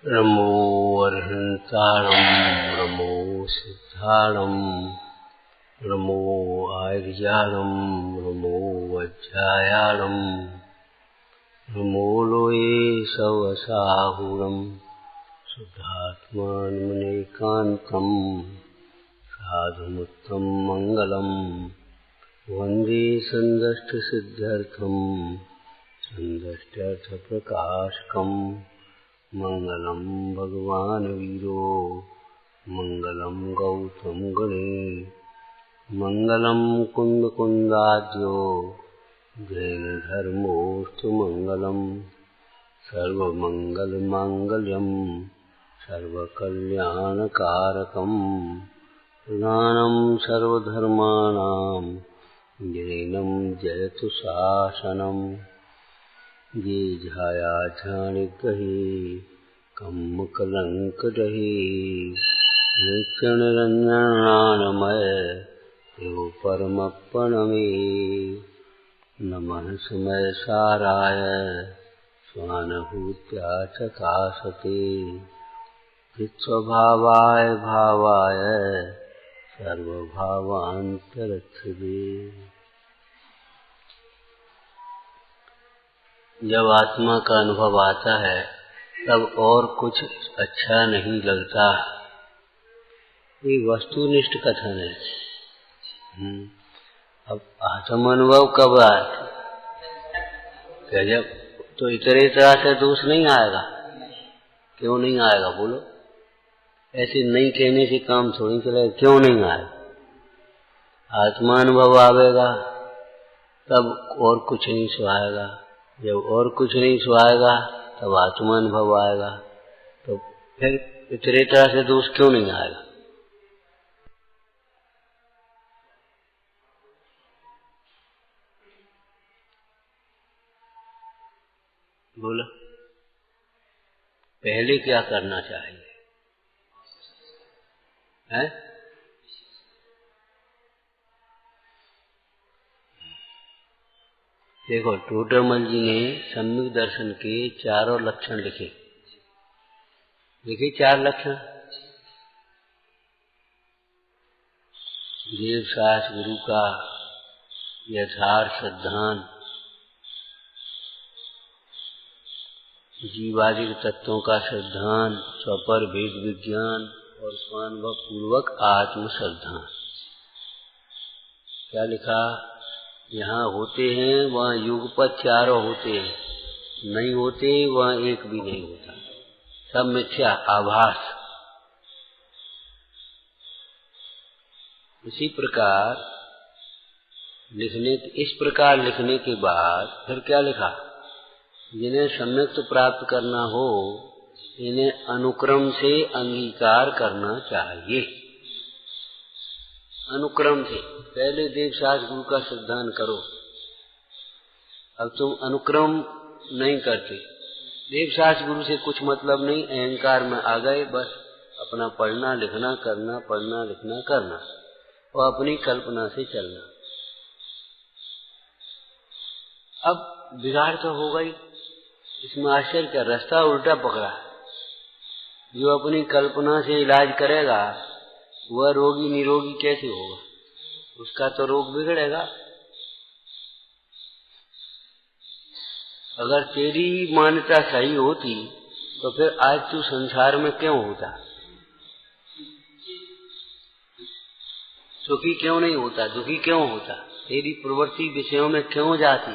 नमो अर्हन्तारं नमो सिद्धारं नमो आर्यारं नमो वज्रायारं नमो लोये सवसाहुरं शुद्धात्मानमनेकान्तं साधुमुत्तम मंगलम वन्दे सन्दष्टसिद्ध्यर्थं सन्दष्ट्यर्थप्रकाशकम् मंगलम भगवान वीरो मंगलम गौतम गणे मंगलम कुंद कुंदाद्यो जैन धर्मोस्तु मंगलम सर्वमंगल मांगल्यम सर्वकल्याणकारकम प्रधानम सर्वधर्माणां जैनम जयतु शासनम ये झाया झाणिग्रहे कम्म कलंक रहे नित्य निरंजनानमय देव परमप्रणमे नमः समय साराय स्वानुभूत्या चकाशते चित्स्वभावाय भावाय सर्वभावान्तरक्षिते। जब आत्मा का अनुभव आता है तब और कुछ अच्छा नहीं लगता। ये वस्तुनिष्ठ कथन है। अब आत्म अनुभव कब आए? जब तो इतने तरह से दोष नहीं आएगा। क्यों नहीं आएगा बोलो? ऐसे नहीं कहने से काम थोड़ी चलेगा। क्यों नहीं आएगा? आत्मा अनुभव आवेगा तब और कुछ नहीं सुहाएगा। जब और कुछ नहीं सुहाएगा तब आत्मा अनुभव आएगा। तो फिर इतने तरह से दोष क्यों नहीं आएगा? बोलो, पहले क्या करना चाहिए? हैं? देखो, टोडरमल जी ने सम्यक दर्शन के चारों लक्षण लिखे। लिखे 4 लक्षण। देव सास गुरु का यथार्थ सिद्धांत, जीवादिक तत्वों का सिद्धांत, स्वपर भेद विज्ञान और स्वानुभव पूर्वक आत्म सिद्धांत। क्या लिखा? यहाँ होते हैं वहाँ युगपत चारों होते हैं, नहीं होते वहाँ एक भी नहीं होता। सब मिथ्या आभास। इसी प्रकार इस प्रकार लिखने के बाद फिर क्या लिखा? जिन्हें सम्यक प्राप्त करना हो इन्हें अनुक्रम से अंगीकार करना चाहिए। अनुक्रम से पहले देवशास्त्र गुरु का सिद्धांत करो। अब तुम अनुक्रम नहीं करते। देवशास्त्र गुरु से कुछ मतलब नहीं, अहंकार में आ गए, बस अपना पढ़ना लिखना करना, पढ़ना लिखना करना और अपनी कल्पना से चलना। अब बिगाड़ तो हो गई, इसमें आश्चर्य क्या? रास्ता उल्टा पकड़ा। जो अपनी कल्पना से इलाज करेगा वह रोगी निरोगी कैसे होगा? उसका तो रोग बिगड़ेगा। अगर तेरी मान्यता सही होती तो फिर आज तू संसार में क्यों होता? सुखी क्यों नहीं होता? दुखी क्यों होता? तेरी प्रवृत्ति विषयों में क्यों जाती?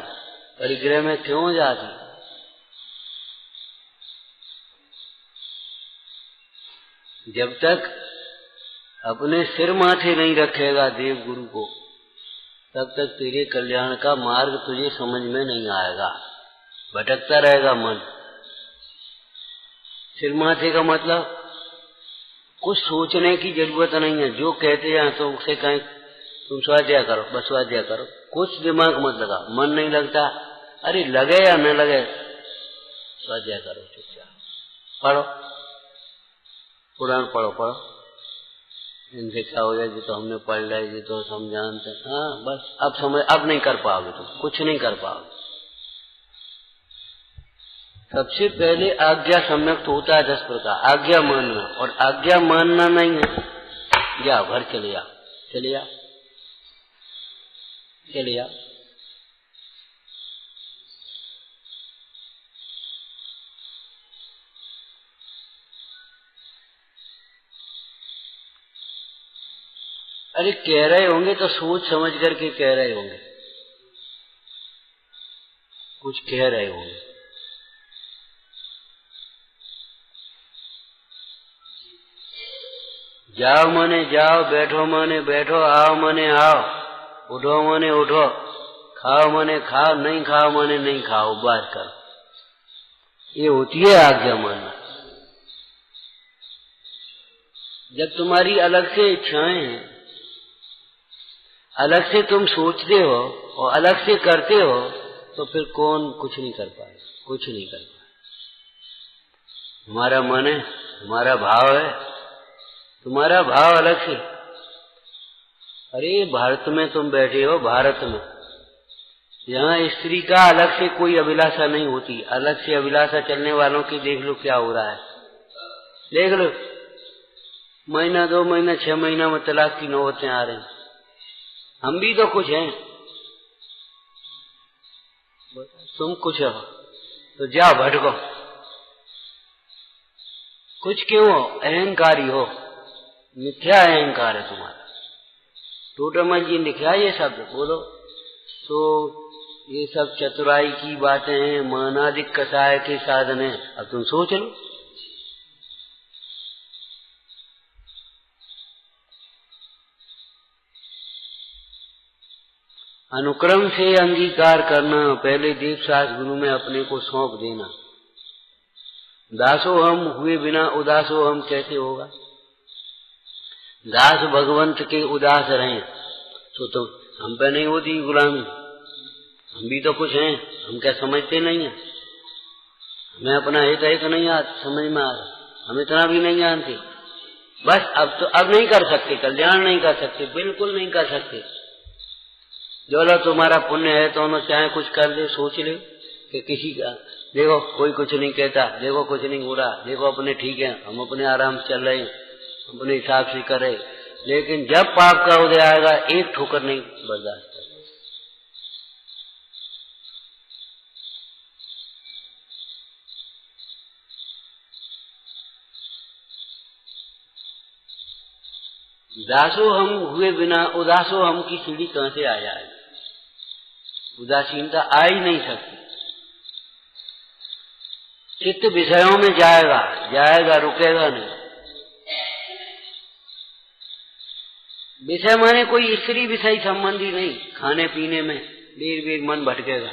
परिग्रह में क्यों जाती? जब तक अपने सिर माथे नहीं रखेगा देव गुरु को, तब तक तेरे कल्याण का मार्ग तुझे समझ में नहीं आएगा। भटकता रहेगा मन। सिर माथे का मतलब कुछ सोचने की जरूरत नहीं है। जो कहते हैं तो उसे कहें तुम स्वाध्याय करो, बस स्वाध्याय करो। कुछ दिमाग मत लगा। मन नहीं लगता, अरे लगे या न लगे स्वाध्याय करो, चुपचाप पढ़ो, पुराण पढ़ो। इनसे क्या हो जाए? जी तो हमने पढ़ लिया, जी तो हम जानते। हाँ बस अब नहीं कर पाओगे, तुम कुछ नहीं कर पाओगे। सबसे पहले आज्ञा सम्यक होता है 10 प्रकार। आज्ञा मानना, और आज्ञा मानना नहीं है, जाओ घर चले जाओ, चले जाओ, चले जाओ। अरे कह रहे होंगे तो सोच समझ करके कह रहे होंगे, कुछ कह रहे होंगे। जाओ माने जाओ, बैठो माने बैठो, आओ माने आओ, उठो माने उठो, खाओ माने खाओ, नहीं खाओ माने नहीं खाओ, बात कर। ये होती है आज्ञा मानना। जब तुम्हारी अलग से इच्छाएं हैं, अलग से तुम सोचते हो और अलग से करते हो, तो फिर कौन कुछ नहीं कर पाए, कुछ नहीं कर पाए। हमारा मन है, हमारा भाव है, तुम्हारा भाव अलग से। अरे भारत में तुम बैठे हो, भारत में, यहाँ स्त्री का अलग से कोई अभिलाषा नहीं होती। अलग से अभिलाषा चलने वालों की देख लो क्या हो रहा है, देख लो। महीना 2 महीना 6 महीना में तलाक की नौबतें आ रही। हम भी तो कुछ हैं, तुम कुछ हो तो जाओ भटको। कुछ क्यों हो? अहंकारी हो, मिथ्या अहंकार है तुम्हारा। टोटमल जी लिखा ये शब्द बोलो तो ये सब चतुराई की बातें हैं, मानादिक कसाय के साधन हैं। अब तुम सोच लो। अनुक्रम से अंगीकार करना, पहले दीक्षास गुरु में अपने को सौंप देना। दासो हम हुए बिना उदासो हम कैसे होगा? दास भगवंत के उदास रहें तो हम पे नहीं होती गुलामी। हम भी तो कुछ हैं, हम क्या समझते नहीं है? हमें अपना हित है तो नहीं समझ में आ रहा, हम इतना भी नहीं जानते। बस अब नहीं कर सकते, कल्याण नहीं कर सकते, बिल्कुल नहीं कर सकते। जो लोग तुम्हारा पुण्य है तो उन्होंने चाहे कुछ कर ले, सोच ले कि किसी का देखो कोई कुछ नहीं कहता, देखो कुछ नहीं हो रहा, देखो अपने ठीक है, हम अपने आराम से चल रहे हैं, अपने हिसाब से करे। लेकिन जब पाप का उदय आएगा, एक ठोकर नहीं बर्दाश्त कर। दासो हम हुए बिना उदासो हम की सीढ़ी कहां से आ जाएगी? उदासीनता आ ही नहीं सकती। चित्त विषयों में जाएगा, जाएगा, रुकेगा नहीं। विषय माने कोई स्त्री विषय संबंधी नहीं, खाने पीने में देर बेर मन भटकेगा।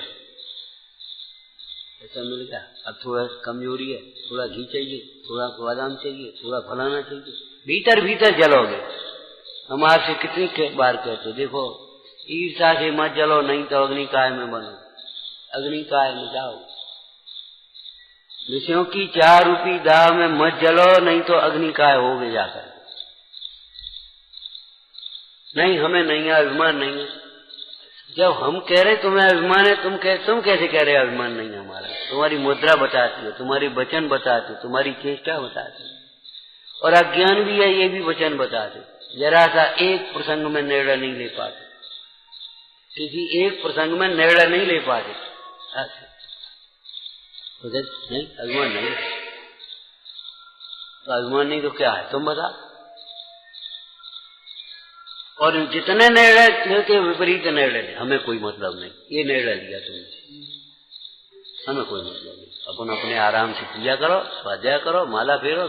ऐसा मिल गया, अब थोड़ा कमजोरी है, थोड़ा घी चाहिए, थोड़ा बादाम चाहिए, थोड़ा फलाना चाहिए, भीतर भीतर जलोगे। हम आपसे कितनी बार कहते, देखो ईर्षा से मत जलो, नहीं तो अग्निकाय में बनो, अग्निकाय में जाओ। विषयों की 4 रूपी दाव में मत जलो, नहीं तो अग्निकाय होगे जाकर। नहीं हमें नहीं है, अभिमान नहीं है। जब हम कह रहे तुम्हें अभिमान है, तुम कैसे कह रहे अभिमान नहीं है हमारा? तुम्हारी मुद्रा बताती है, तुम्हारी वचन बताती है, तुम्हारी चेष्टा बताती है, और अज्ञान भी है, ये भी वचन बताते। जरा सा एक प्रसंग में निर्णय नहीं ले पाते, किसी एक प्रसंग में निर्णय नहीं ले पाते। नहीं अभिमान नहीं, तो अभिमान नहीं तो क्या है तुम बता। और जितने निर्णय लेते विपरीत निर्णय ले, हमें कोई मतलब नहीं। ये निर्णय लिया तुमने, हमें कोई मतलब नहीं। अपन अपने आराम से पूजा करो, स्वाध्याय करो, माला फेरो,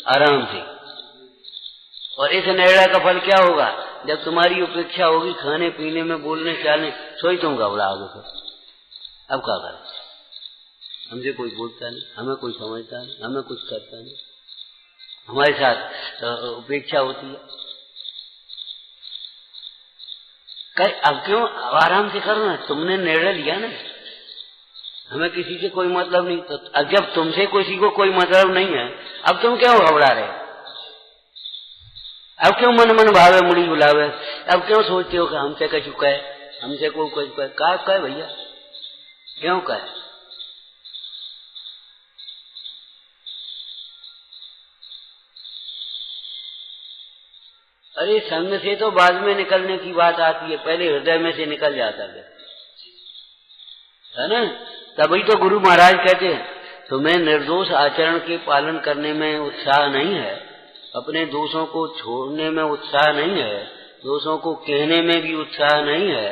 आराम से। और इस निर्णय का फल क्या होगा? जब तुम्हारी उपेक्षा होगी खाने पीने में, बोलने चालने, सोई तुम घबराओगे। फिर अब क्या करें? हमसे कोई बोलता नहीं, हमें कोई समझता नहीं, हमें कुछ करता नहीं, हमारे साथ उपेक्षा होती है। अब क्यों आराम से करो ना, तुमने निर्णय लिया ना, हमें किसी से कोई मतलब नहीं। तो अब जब तुमसे किसी को कोई मतलब नहीं है, अब तुम क्यों घबरा रहे? अब क्यों मन मन भावे मुड़ी बुलावे? अब क्यों सोचते हो कि हमसे कछु कहे, हमसे कोई कुछ कहे? का कहे भैया, क्यों कहे? अरे संग से तो बाद में निकलने की बात आती है, पहले हृदय में से निकल जाता है ना। तभी तो गुरु महाराज कहते हैं तुम्हें निर्दोष आचरण के पालन करने में उत्साह नहीं है, अपने दोषों को छोड़ने में उत्साह नहीं है, दोषों को कहने में भी उत्साह नहीं है,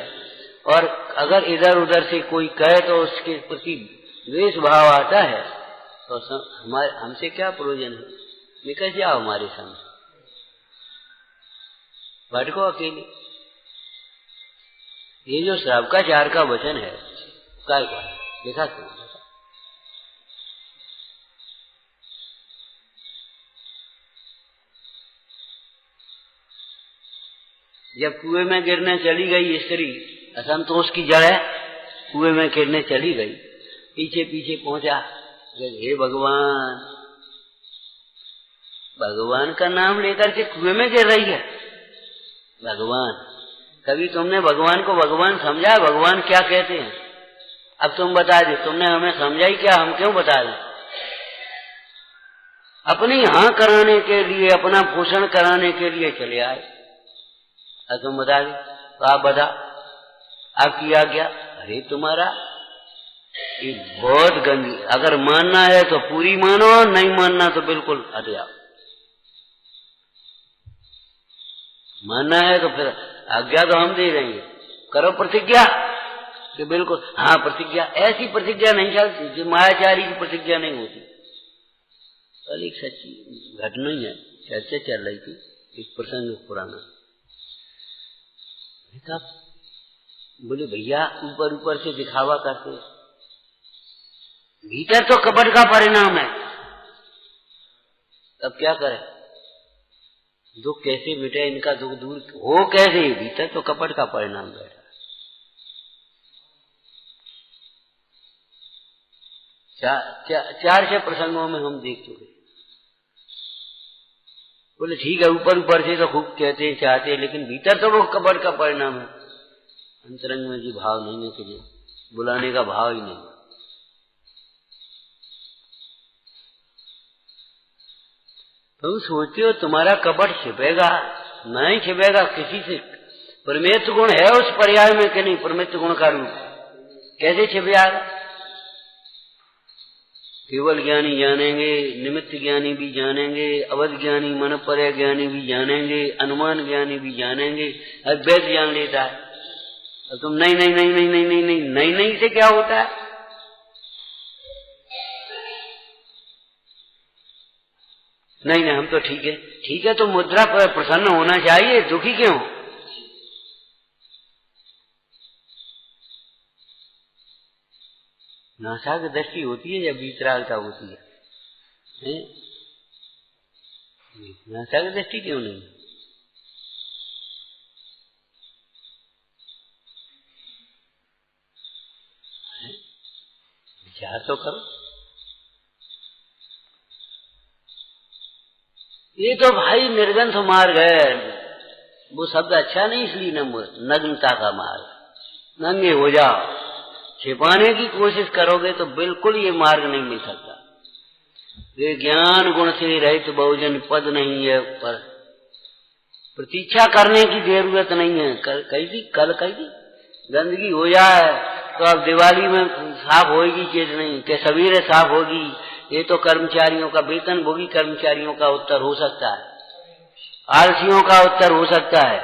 और अगर इधर उधर से कोई कहे तो उसके प्रति द्वेष भाव आता है, तो हमसे क्या प्रयोजन है, निकल जाओ हमारे सामने, भटको अकेले। ये जो श्रावकाचार्य का वचन है काय को देखा क्यों? जब कुएं में गिरने चली गई स्त्री, असंतोष की जड़ है, कुएं में गिरने चली गई, पीछे पीछे पहुंचा, हे भगवान, भगवान का नाम लेकर के कुएं में गिर रही है। भगवान, कभी तुमने भगवान को भगवान समझा? भगवान क्या कहते हैं? अब तुम बता दो, तुमने हमें समझा ही क्या, हम क्यों बता दें? अपनी हाँ कराने के लिए, अपना पोषण कराने के लिए चले आए, अब तुम बता दे तो आप बता, आपकी आज्ञा। अरे तुम्हारा ये बहुत गंदी, अगर मानना है तो पूरी मानो, नहीं मानना तो बिल्कुल हट जाओ। मानना है तो फिर आज्ञा तो हम दे देंगे, करो प्रतिज्ञा कि बिल्कुल हाँ। प्रतिज्ञा, ऐसी प्रतिज्ञा नहीं चलती जो मायाचारी की प्रतिज्ञा नहीं होती। कल एक सच्ची घटना ही है, चर्चा चल रही थी, एक प्रसंग पुराना। बोले भैया ऊपर ऊपर से दिखावा करते, भीतर तो कपट का परिणाम है, तब क्या करें? दुख कैसे मिटे, इनका दुख दूर हो कैसे? भीतर तो कपट का परिणाम बैठा। चार छह प्रसंगों में हम देख चुके। बोले ठीक है, ऊपर ऊपर से तो खूब कहते चाहते, लेकिन भीतर तो वो कपट का परिणाम है। अंतरंग में जी भाव नहीं है, तुझे बुलाने का भाव ही नहीं। तुम सोचते हो तुम्हारा कपट छिपेगा? नहीं छिपेगा किसी से। परमेश्वर गुण है उस पर्याय में कि नहीं? परमेश्वर गुण का रूप कैसे छिप जाएगा? केवल ज्ञानी जानेंगे, निमित्त ज्ञानी भी जानेंगे, अवध ज्ञानी मन पर्य ज्ञानी भी जानेंगे, अनुमान ज्ञानी भी जानेंगे, अद्वैत जान लेता है। और तुम नहीं नहीं नहीं नहीं नहीं नहीं नहीं नहीं नहीं से क्या होता है? नहीं नहीं हम तो ठीक है। ठीक है तो मुद्रा पर प्रसन्न होना चाहिए, दुखी क्यों? नासा की दृष्टि होती है या वीतरागता होती है? नासा की दृष्टि क्यों नहीं? विचार तो करो। ये तो भाई निर्गंथ मार्ग है, वो शब्द अच्छा नहीं इसलिए नग्नता का मार्ग। नंगे हो जाओ, छिपाने की कोशिश करोगे तो बिल्कुल ये मार्ग नहीं मिल सकता। ये ज्ञान गुण से रहित बहुजन पद नहीं है, पर प्रतीक्षा करने की जरूरत नहीं है। कल कही गंदगी हो जाए तो अब दिवाली में साफ होगी चीज नहीं कि सवेरे साफ होगी। ये तो कर्मचारियों का, वेतन भोगी कर्मचारियों का उत्तर हो सकता है, आलसियों का उत्तर हो सकता है।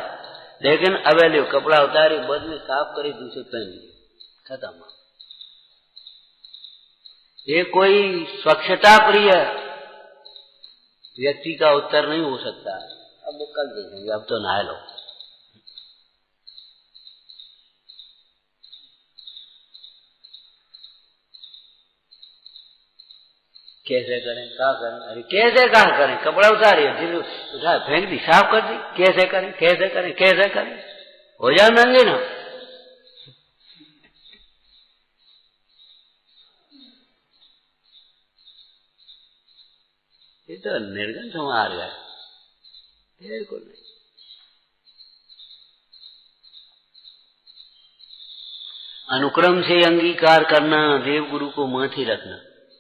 लेकिन अवेले कपड़ा उतारे, बद में साफ करे, दूसरे पहन लिए, खत्म। ये कोई स्वच्छता प्रिय व्यक्ति का उत्तर नहीं हो सकता। अब वो कल देखेंगे, अब तो नहा लो। कैसे करें, क्या करें? अरे कैसे क्या करें? कपड़ा उतारे, फिर उठा फेंक दी, साफ कर दी। कैसे करें, कैसे करें, कैसे करें? हो जाए नंगे ना। ये तो निर्गंथ मार्ग है, बिल्कुल नहीं। अनुक्रम से अंगीकार करना, देव गुरु को माथे रखना,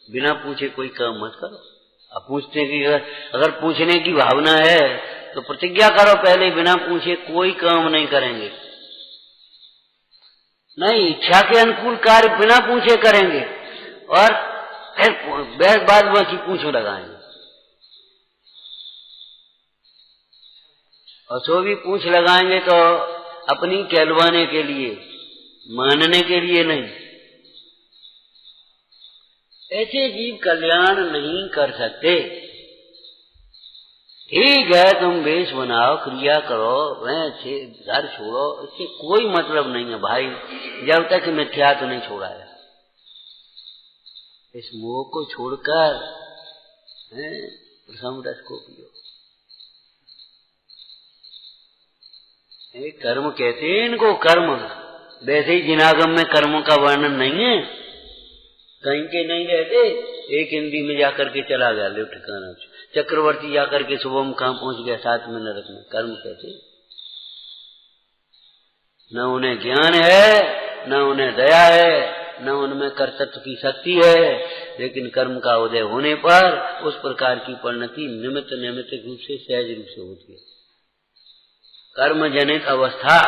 बिना पूछे कोई काम मत करो। अब पूछने की, अगर पूछने की भावना है तो प्रतिज्ञा करो पहले, बिना पूछे कोई काम नहीं करेंगे, नहीं इच्छा के अनुकूल कार्य बिना पूछे करेंगे, और फिर बाद बाकी पूछो लगाएंगे। और सो भी पूछ लगाएंगे तो अपनी कहलवाने के लिए, मानने के लिए नहीं। ऐसे जीव कल्याण नहीं कर सकते। ठीक है, तुम वेश बनाओ, क्रिया करो, घर छोड़ो, इससे कोई मतलब नहीं है भाई, जब तक मिथ्या तो नहीं छोड़ा है। इस मोह को छोड़कर प्रथम रस को पियो। कर्म कहते हैं इनको, कर्म। वैसे ही जिनागम में कर्मों का वर्णन नहीं है, कहीं के नहीं रहते। एक हिंदी में जाकर के चला गया ले ठिकाना, चक्रवर्ती जाकर के सुबह कहां पहुंच गया, 7 में नरक में। कर्म कहते न उन्हें ज्ञान है, न उन्हें दया है, न उनमें कर्तृत्व की शक्ति है, लेकिन कर्म का उदय होने पर उस प्रकार की परिणति निमित्त नैमित्तिक रूप से सहज रूप से होती है। कर्म जनित अवस्था।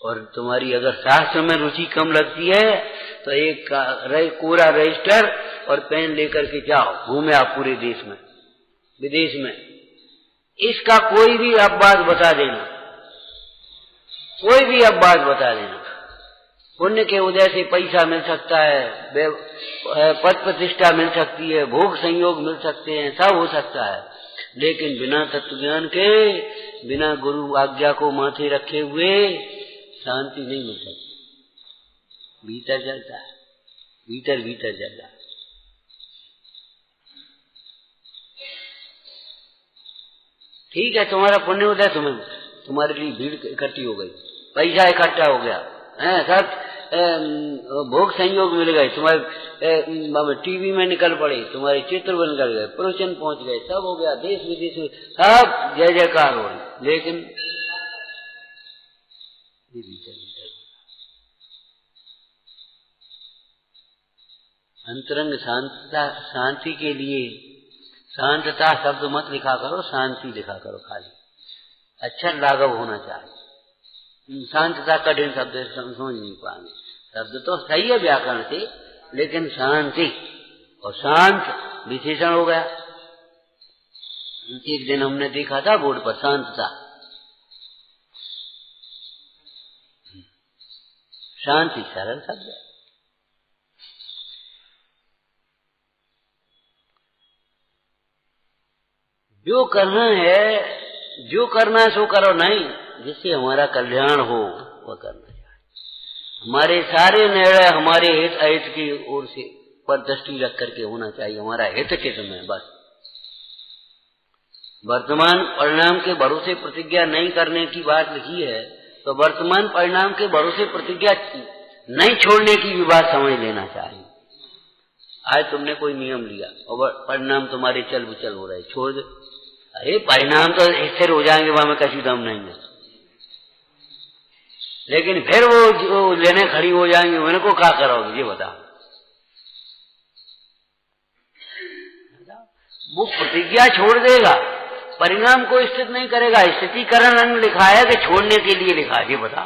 और तुम्हारी अगर शास्त्र में रुचि कम लगती है तो एक कोरा रजिस्टर और पेन लेकर के जाओ, घूमे आप पूरे देश में, विदेश में, इसका कोई भी अपवाद बता देना, कोई भी अपवाद बता देना। पुण्य के उदय से पैसा मिल सकता है, पद प्रतिष्ठा मिल सकती है, भोग संयोग मिल सकते हैं, सब हो सकता है, लेकिन बिना तत्व ज्ञान के, बिना गुरु आज्ञा को माथे रखे हुए शांति नहीं मिल सकती। भीतर जलता है, भीतर भीतर जलता है। ठीक है, तुम्हारा पुण्य उदय, तुम्हारे लिए भीड़ इकट्ठी हो गई, पैसा इकट्ठा हो गया है, सब भोग संयोग मिल गए, तुम्हारे टीवी में निकल पड़े, तुम्हारे चित्र में निकल गए, प्रवचन पहुंच गए, सब हो गया, देश विदेश में सब जय जयकार हो रही, लेकिन ये भीतर भीतर अंतरंग शांति के लिए शांतता शब्द मत लिखा करो, शांति लिखा करो खाली, अक्षर लाघव होना चाहिए। शांतता कठिन शब्द समझ नहीं पाएंगे, शब्द तो सही है व्याकरण से, लेकिन शांति और शांत विशेषण हो गया। एक दिन हमने देखा था बोर्ड पर शांतता, शांति सरल शब्द है। जो करना है, जो करना है सो करो, नहीं जिससे हमारा कल्याण हो वह करना चाहिए। हमारे सारे निर्णय हमारे हित अहित की ओर से पर दृष्टि रख करके होना चाहिए, हमारा हित चित में बस। वर्तमान परिणाम के भरोसे प्रतिज्ञा नहीं करने की बात लिखी है, तो वर्तमान परिणाम के भरोसे प्रतिज्ञा नहीं छोड़ने की भी बात समझ लेना चाहिए। आज तुमने कोई नियम लिया और परिणाम तुम्हारे चल विचल हो रहे, छोड़ दे। अरे परिणाम तो स्थिर हो जाएंगे, वहां में कहीं दम नहीं है, लेकिन फिर वो लेने खड़ी हो जाएंगे, उनको क्या करोगे ये बताओ। वो प्रतिज्ञा छोड़ देगा, परिणाम को स्थित नहीं करेगा। स्थितिकरण लिखा है कि छोड़ने के लिए लिखा है, ये बता।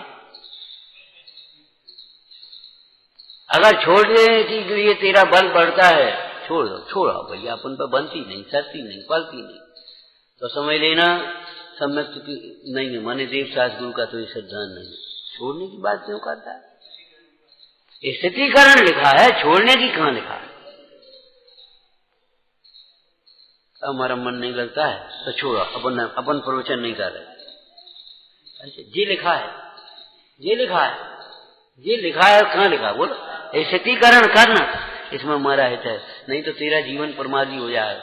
अगर छोड़ने के लिए तेरा बल बढ़ता है, छोड़ दो, छोड़ो भैया, अपन पर बनती नहीं, सरती नहीं, पलती नहीं, तो समझ लेना सम्यक नहीं है, माने देव शास्त्र गुरु का तो ये सिद्धांत नहीं है। छोड़ने की बात क्यों करता है? स्थितिकरण लिखा है, छोड़ने की कहां लिखा है? हमारा मन नहीं लगता है तो छोड़ो, अपन प्रवचन नहीं कर रहे। ये लिखा है, ये लिखा है, ये लिखा है, कहां लिखा? बोलो, स्थितिकरण करना, इसमें हमारा हित है, नहीं तो तेरा जीवन प्रमादी हो जाए,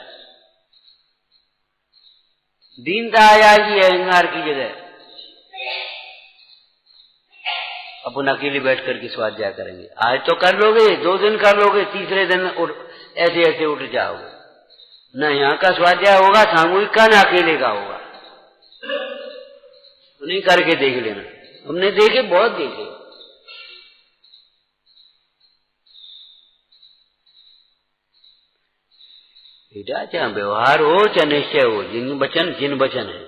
दीनता आ जाएगी अहंकार की जगह। अपन अकेले बैठ करके स्वाध्याय करेंगे, आज तो कर लोगे, 2 दिन कर लोगे, तीसरे दिन ऐसे ऐसे उठ जाओगे। न यहाँ का स्वाध्याय होगा सामूहिक का, न अकेले का होगा। नहीं करके देख लेना, हमने देखे, बहुत देखे। सीधा चाहे व्यवहार हो चाहे निश्चय हो, जिन वचन जिन वचन है,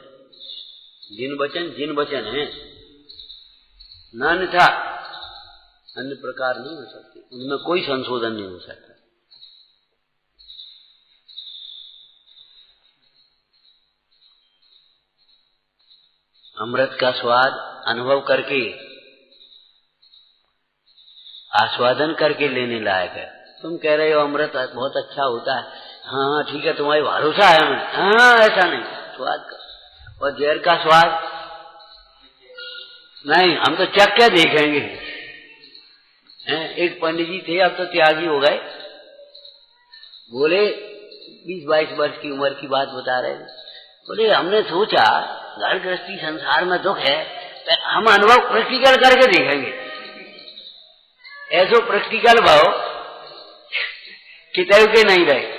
जिन वचन जिन वचन है, अन्यथा अन्य प्रकार नहीं हो सकती, उनमें कोई संशोधन नहीं हो सकता। अमृत का स्वाद अनुभव करके आस्वादन करके लेने लायक है। तुम कह रहे हो अमृत बहुत अच्छा होता है, हाँ ठीक है, तुम्हारी भरोसा है हमें, हाँ ऐसा नहीं स्वाद का। और जहर का स्वाद नहीं, हम तो चख के देखेंगे। एक पंडित जी थे, अब तो त्यागी हो गए, बोले 20-22 वर्ष की उम्र की बात बता रहे थे। बोले हमने सोचा घर गृहस्थी संसार में दुख है, हम अनुभव प्रैक्टिकल करके देखेंगे। ऐसो प्रैक्टिकल भाव कितने के नहीं रहे।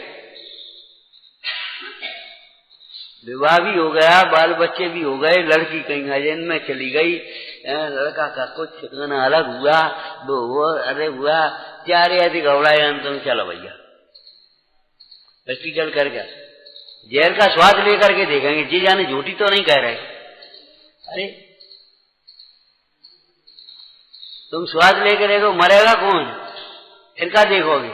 विवाह भी हो गया, बाल बच्चे भी हो गए, लड़की कहीं हजन में चली गई, लड़का का कुछ ठिकाना अलग हुआ, वो अरे हुआ, चारे ऐसे घबराए, तुम चलो भैया प्रैक्टिकल करके जहर का स्वाद लेकर के देखेंगे। जी जाने झूठी तो नहीं कह रहे। अरे तुम स्वाद लेकर देखो, मरेगा कौन, फिर क्या देखोगे।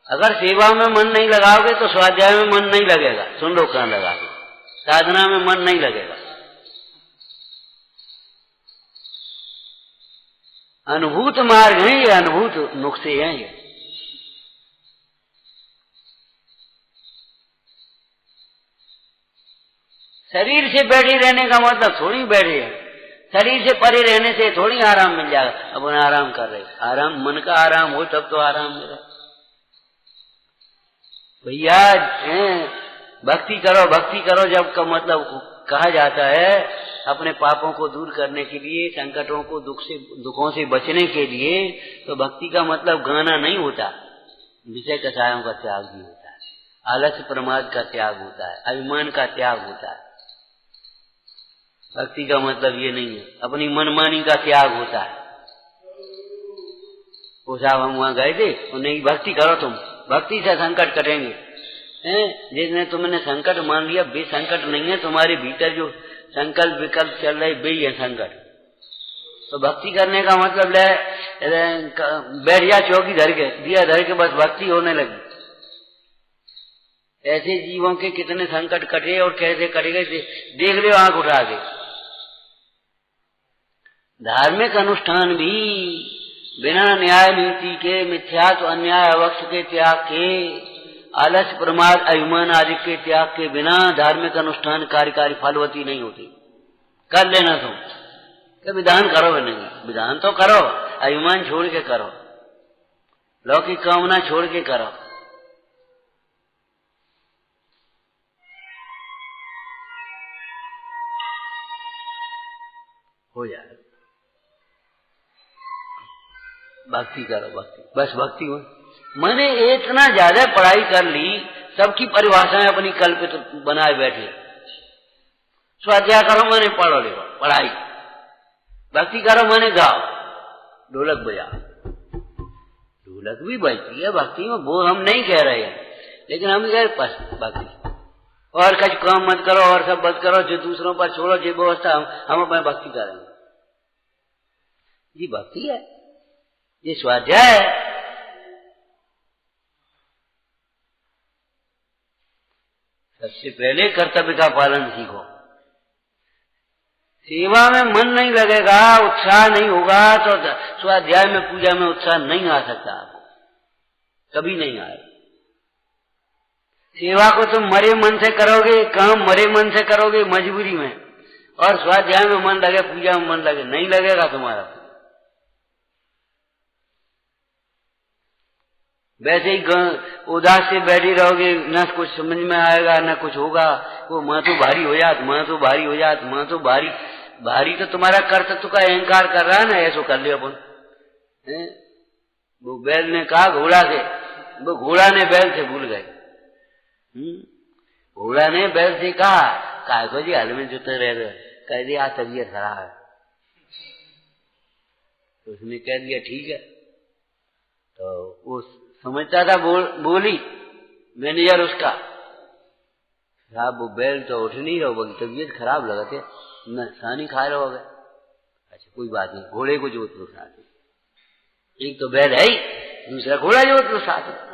अगर सेवा में मन नहीं लगाओगे तो स्वाध्याय में मन नहीं लगेगा। सुन लो कहां लगा, साधना में मन नहीं लगेगा। अनुभूत मार्ग है ये, अनुभूत नुस्खे हैं ये। शरीर से बैठे रहने का मतलब थोड़ी बैठे हैं, शरीर से परे रहने से थोड़ी आराम मिल जाएगा। अब आराम कर रहे, आराम मन का आराम हो तब तो आराम मिले। भैया भक्ति करो, भक्ति करो जब का मतलब कहा जाता है अपने पापों को दूर करने के लिए, संकटों को दुखों से बचने के लिए, तो भक्ति का मतलब गाना नहीं होता, विषय कषायों का त्याग भी होता है, आलस्य प्रमाद का त्याग होता है, अभिमान का त्याग होता है। भक्ति का मतलब ये नहीं है अपनी मनमानी का त्याग होता है। वो साहब हम वहां गए थे, नहीं भक्ति करो तुम, भक्ति से संकट कटेंगे। जिसने तुमने संकट मान लिया, बे संकट नहीं है, तुम्हारे भीतर जो संकल्प विकल्प चल रहे बे है संकट। तो भक्ति करने का मतलब है बैठ जा चौकी धर के, दिया धर के, बस भक्ति होने लगी। ऐसे जीवों के कितने संकट कटे और कैसे कट गए देख लो आंख उठा के। धार्मिक अनुष्ठान भी बिना न्याय नीति के, मिथ्यात्व अन्याय अवक्ष के त्याग के, आलस्य प्रमाद अभिमान आदि के त्याग के बिना धार्मिक अनुष्ठान कार्यकारी फलवती नहीं होती। कर लेना तुम, क्या विधान करो नहीं, विधान तो करो, अभिमान छोड़ के करो, लौकिक कामना छोड़ के करो। हो जाए भक्ति करो, भक्ति बस भक्ति हो। मैंने इतना ज्यादा पढ़ाई कर ली, सबकी परिभाषाएं अपनी कल्पित बनाए बैठे। स्वाध्याय करो मैंने पढ़ो लिखो, पढ़ाई, भक्ति करो मैंने गाओ, ढोलक बजा, ढोलक भी बजती है भक्ति में, वो हम नहीं कह रहे हैं, लेकिन हम कह रहे बस भक्ति और कुछ काम मत करो और सब मत करो, जो दूसरों पर छोड़ो, जो व्यवस्था हम अपने भक्ति करेंगे। ये भक्ति है, ये स्वाध्याय है। सबसे पहले कर्तव्य का पालन सीखो। सेवा में मन नहीं लगेगा, उत्साह नहीं होगा तो स्वाध्याय में पूजा में उत्साह नहीं आ सकता, आपको कभी नहीं आए। सेवा को तुम मरे मन से करोगे, काम मरे मन से करोगे मजबूरी में, और स्वाध्याय में मन लगे, पूजा में मन लगे, नहीं लगेगा तुम्हारा। वैसे ही उदास से बैठी रहोगे, न कुछ समझ में आएगा न कुछ होगा। वो माँ तो भारी हो जात, माँ तो भारी हो जात, माँ तो भारी भारी तो तुम्हारा कर्तृत्व का अहंकार कर रहा है ना, ऐसो कर लिया अपन। वो बैल ने कहा घोड़ा से, वो घोड़ा ने बैल से भूल गए। घोड़ा ने बैल से कहा काय को जी हाल में जुते रह गए, कह दिया तबीयत खराब है। तो उसने कह दिया ठीक है, तो वो समझता था, बोली मैनेजर उसका, साहब वो बैल तो उठ नहीं रहो, बल्कि तबीयत खराब लगा थे, न सानी खा रहे हो गए। अच्छा कोई बात नहीं, घोड़े को जोत लो साथ में। एक तो बैल है ही, दूसरा घोड़ा जोत लो साथ में।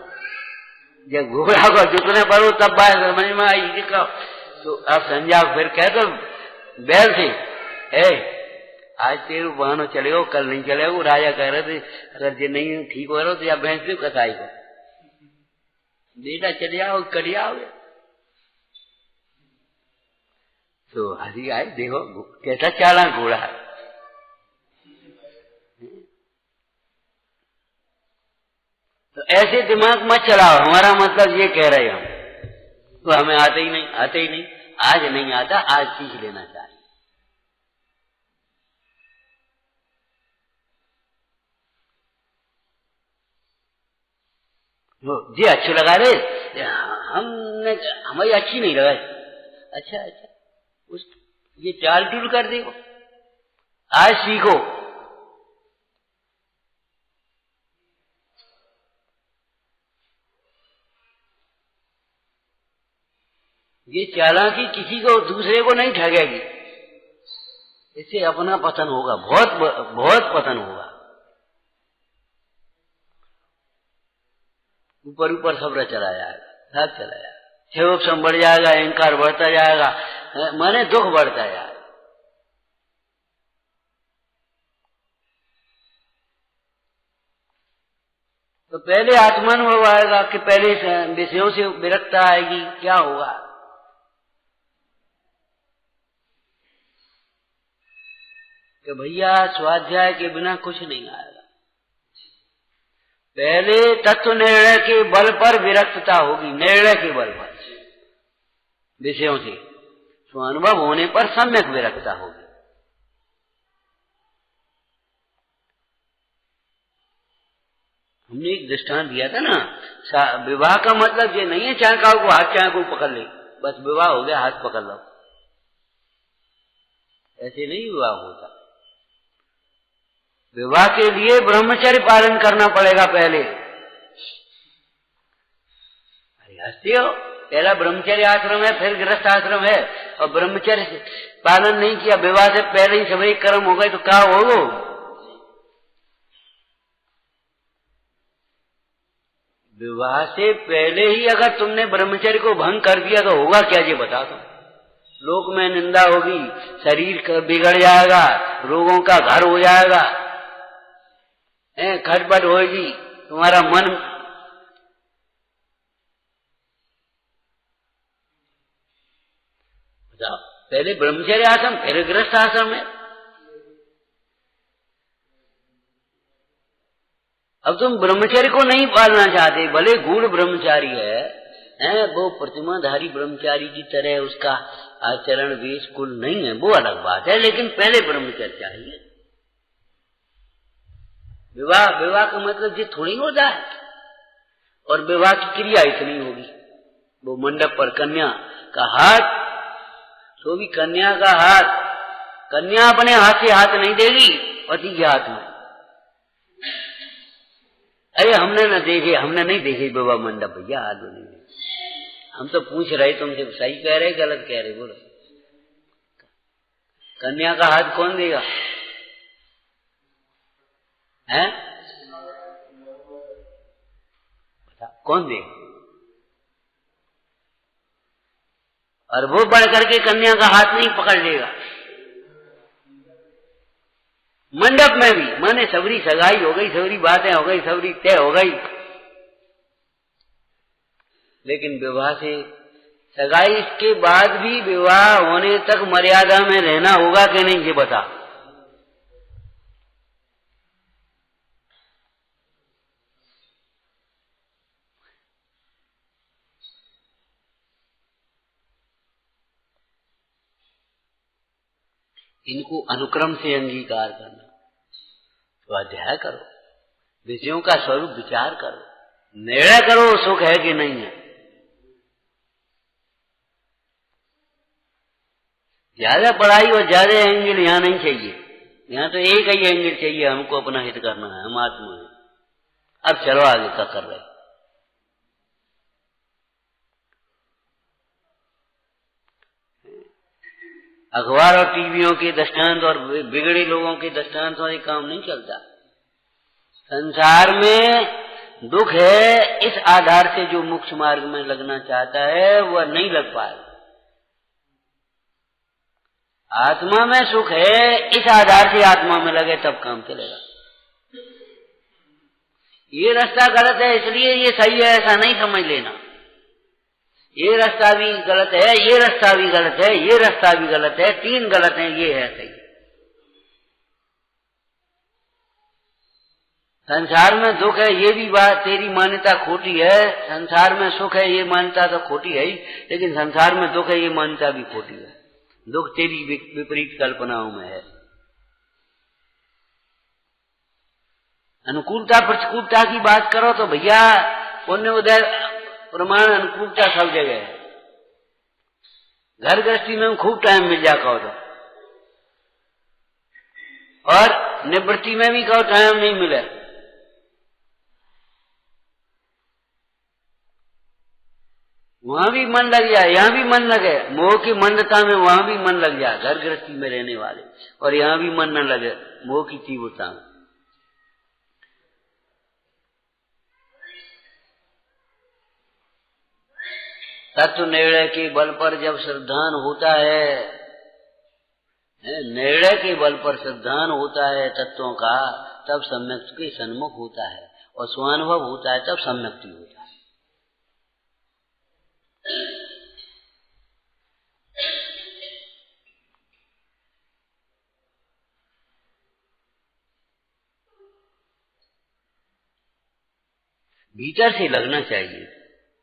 जब घोड़ा को जोतने पर तब बात समझ में आई। तो अब संजय फिर कह तो बैल से, आज तेरे बहानो चलेगा, कल नहीं चलेगा। राजा कह रहे थे अगर ये नहीं ठीक हो रहा तो या भैंस भी कसाई को बेटा चले जाओ, कर आओगे। तो हंसी आए, देखो कैसा चालाक घोड़ा है। तो ऐसे दिमाग मत चलाओ, हमारा मतलब ये कह रहे हम, तो हमें आते ही नहीं, आते ही नहीं। आज नहीं आता, आज सीख लेना चाहिए। जी अच्छे लगा रे, हमने हमारी अच्छी नहीं लगा। अच्छा उस ये चाल टूल कर देखो, आज सीखो। ये चालाकी किसी को दूसरे को नहीं ठगेगी, इससे अपना पतन होगा, बहुत पतन होगा। ऊपर ऊपर सब चला जाएगा, सब चला जाएगा, क्षोभ बढ़ जाएगा, अहंकार बढ़ता जाएगा, माने दुख बढ़ता जाएगा। तो पहले आत्मानुभव आएगा कि पहले विषयों से विरक्ता आएगी, क्या होगा। कि भैया स्वाध्याय के बिना कुछ नहीं आएगा। पहले तत्व निर्णय के बल पर विरक्तता होगी, निर्णय के बल पर विषयों से, स्वानुभव होने पर सम्यक विरक्ता होगी। हमने एक दृष्टांत दिया था ना, विवाह का मतलब ये नहीं है चांकाओ को हाथ चांको पकड़ ले, बस विवाह हो गया हाथ पकड़ लो, ऐसे नहीं विवाह होता। विवाह के लिए ब्रह्मचर्य पालन करना पड़ेगा पहले। अरे हंसते हो, पहला ब्रह्मचर्य आश्रम है, फिर गृहस्थ आश्रम है, और ब्रह्मचर्य पालन नहीं किया, विवाह से पहले ही सभी कर्म हो गए तो क्या होगा। विवाह से पहले ही अगर तुमने ब्रह्मचर्य को भंग कर दिया तो होगा क्या, ये बता दो। लोक में निंदा होगी, शरीर बिगड़ जाएगा, रोगों का घर हो जाएगा, खटपट होगी, तुम्हारा मन पहले ब्रह्मचर्य आश्रम फिर गृहस्थ आश्रम है। अब तुम ब्रह्मचर्य को नहीं पालना चाहते, भले गूढ़ ब्रह्मचारी है, वो प्रतिमाधारी ब्रह्मचारी की तरह उसका आचरण वेश कुल नहीं है, वो अलग बात है, लेकिन पहले ब्रह्मचर्य चाहिए। विवाह का मतलब ये थोड़ी होता है, और विवाह की क्रिया इतनी होगी, वो मंडप पर कन्या का हाथ, तो भी कन्या का हाथ, कन्या अपने हाथ से हाथ नहीं देगी पति के हाथ में। अरे हमने नहीं देखे विवाह मंडप भैया, हाथ नहीं। हम तो पूछ रहे तुमसे, सही कह रहे गलत कह रहे, बोलो। कन्या का हाथ कौन देगा, हैं? कौन देगा? और वो बढ़ करके कन्या का हाथ नहीं पकड़ लेगा। मंडप में भी माने सबरी सगाई हो गई, सबरी बातें हो गई, सबरी तय हो गई, लेकिन विवाह से सगाई के बाद भी विवाह होने तक मर्यादा में रहना होगा कि नहीं, ये बता। इनको अनुक्रम से अंगीकार करना, तो अध्याय करो, विषयों का स्वरूप विचार करो, निर्णय करो सुख है कि नहीं है। ज्यादा पढ़ाई और ज्यादा एंगल यहां नहीं चाहिए, यहां तो एक ही एंगल चाहिए, हमको अपना हित करना है, हम आत्मा है, अब चलो आगे क्या कर रहे। अखबार और टीवियों के दृष्टांत और बिगड़े लोगों के दृष्टांतों से काम नहीं चलता। संसार में दुख है, इस आधार से जो मोक्ष मार्ग में लगना चाहता है वह नहीं लग पाएगा। आत्मा में सुख है, इस आधार से आत्मा में लगे तब काम चलेगा। ये रास्ता गलत है इसलिए ये सही है ऐसा नहीं समझ लेना। ये रास्ता भी गलत है, ये रास्ता भी गलत है, ये रास्ता भी गलत है, तीन गलत है, ये है सही। संसार में दुख है ये भी बात तेरी मान्यता खोटी है, संसार में सुख है ये मान्यता तो खोटी है ही, लेकिन संसार में दुख है ये मान्यता भी खोटी है। दुख तेरी विपरीत कल्पनाओं में है। अनुकूलता प्रतिकूलता की बात करो तो भैया पुण्य उदय प्रमाण अनुकूलता सब जगह है। घर गृहस्थी में खूब टाइम मिल जा कहो तो, और निवृत्ति में भी कहो टाइम नहीं मिले। वहां भी मन लग जाए, यहां भी मन लगे। मोह की मंदता में वहां भी मन लग जाए घर गृहस्थी में रहने वाले, और यहां भी मन न लगे मोह की तीव्रता में। तत्व निर्णय के बल पर जब श्रद्धान होता है, निर्णय के बल पर श्रद्धान होता है तत्वों का, तब सम्यक के सन्मुख होता है, और स्वानुभव होता है तब सम्यक्ति होता है। भीतर से लगना चाहिए।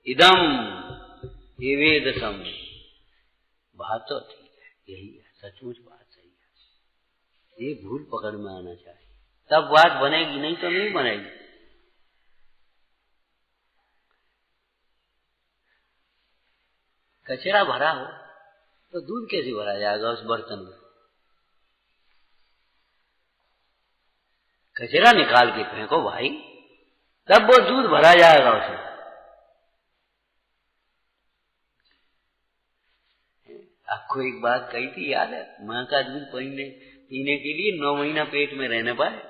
इदम ये वेद सम, बात तो ठीक है, यही है, सचमुच बात सही है। ये भूल पकड़ में आना चाहिए, तब बात बनेगी, नहीं तो नहीं बनेगी। कचरा भरा हो तो दूध कैसे भरा जाएगा उस बर्तन में? कचरा निकाल के फेंको भाई, तब वो दूध भरा जाएगा उसमें। आपको एक बात कही थी याद है, मां का दूध पीने के लिए 9 महीना पेट में रहने पाए।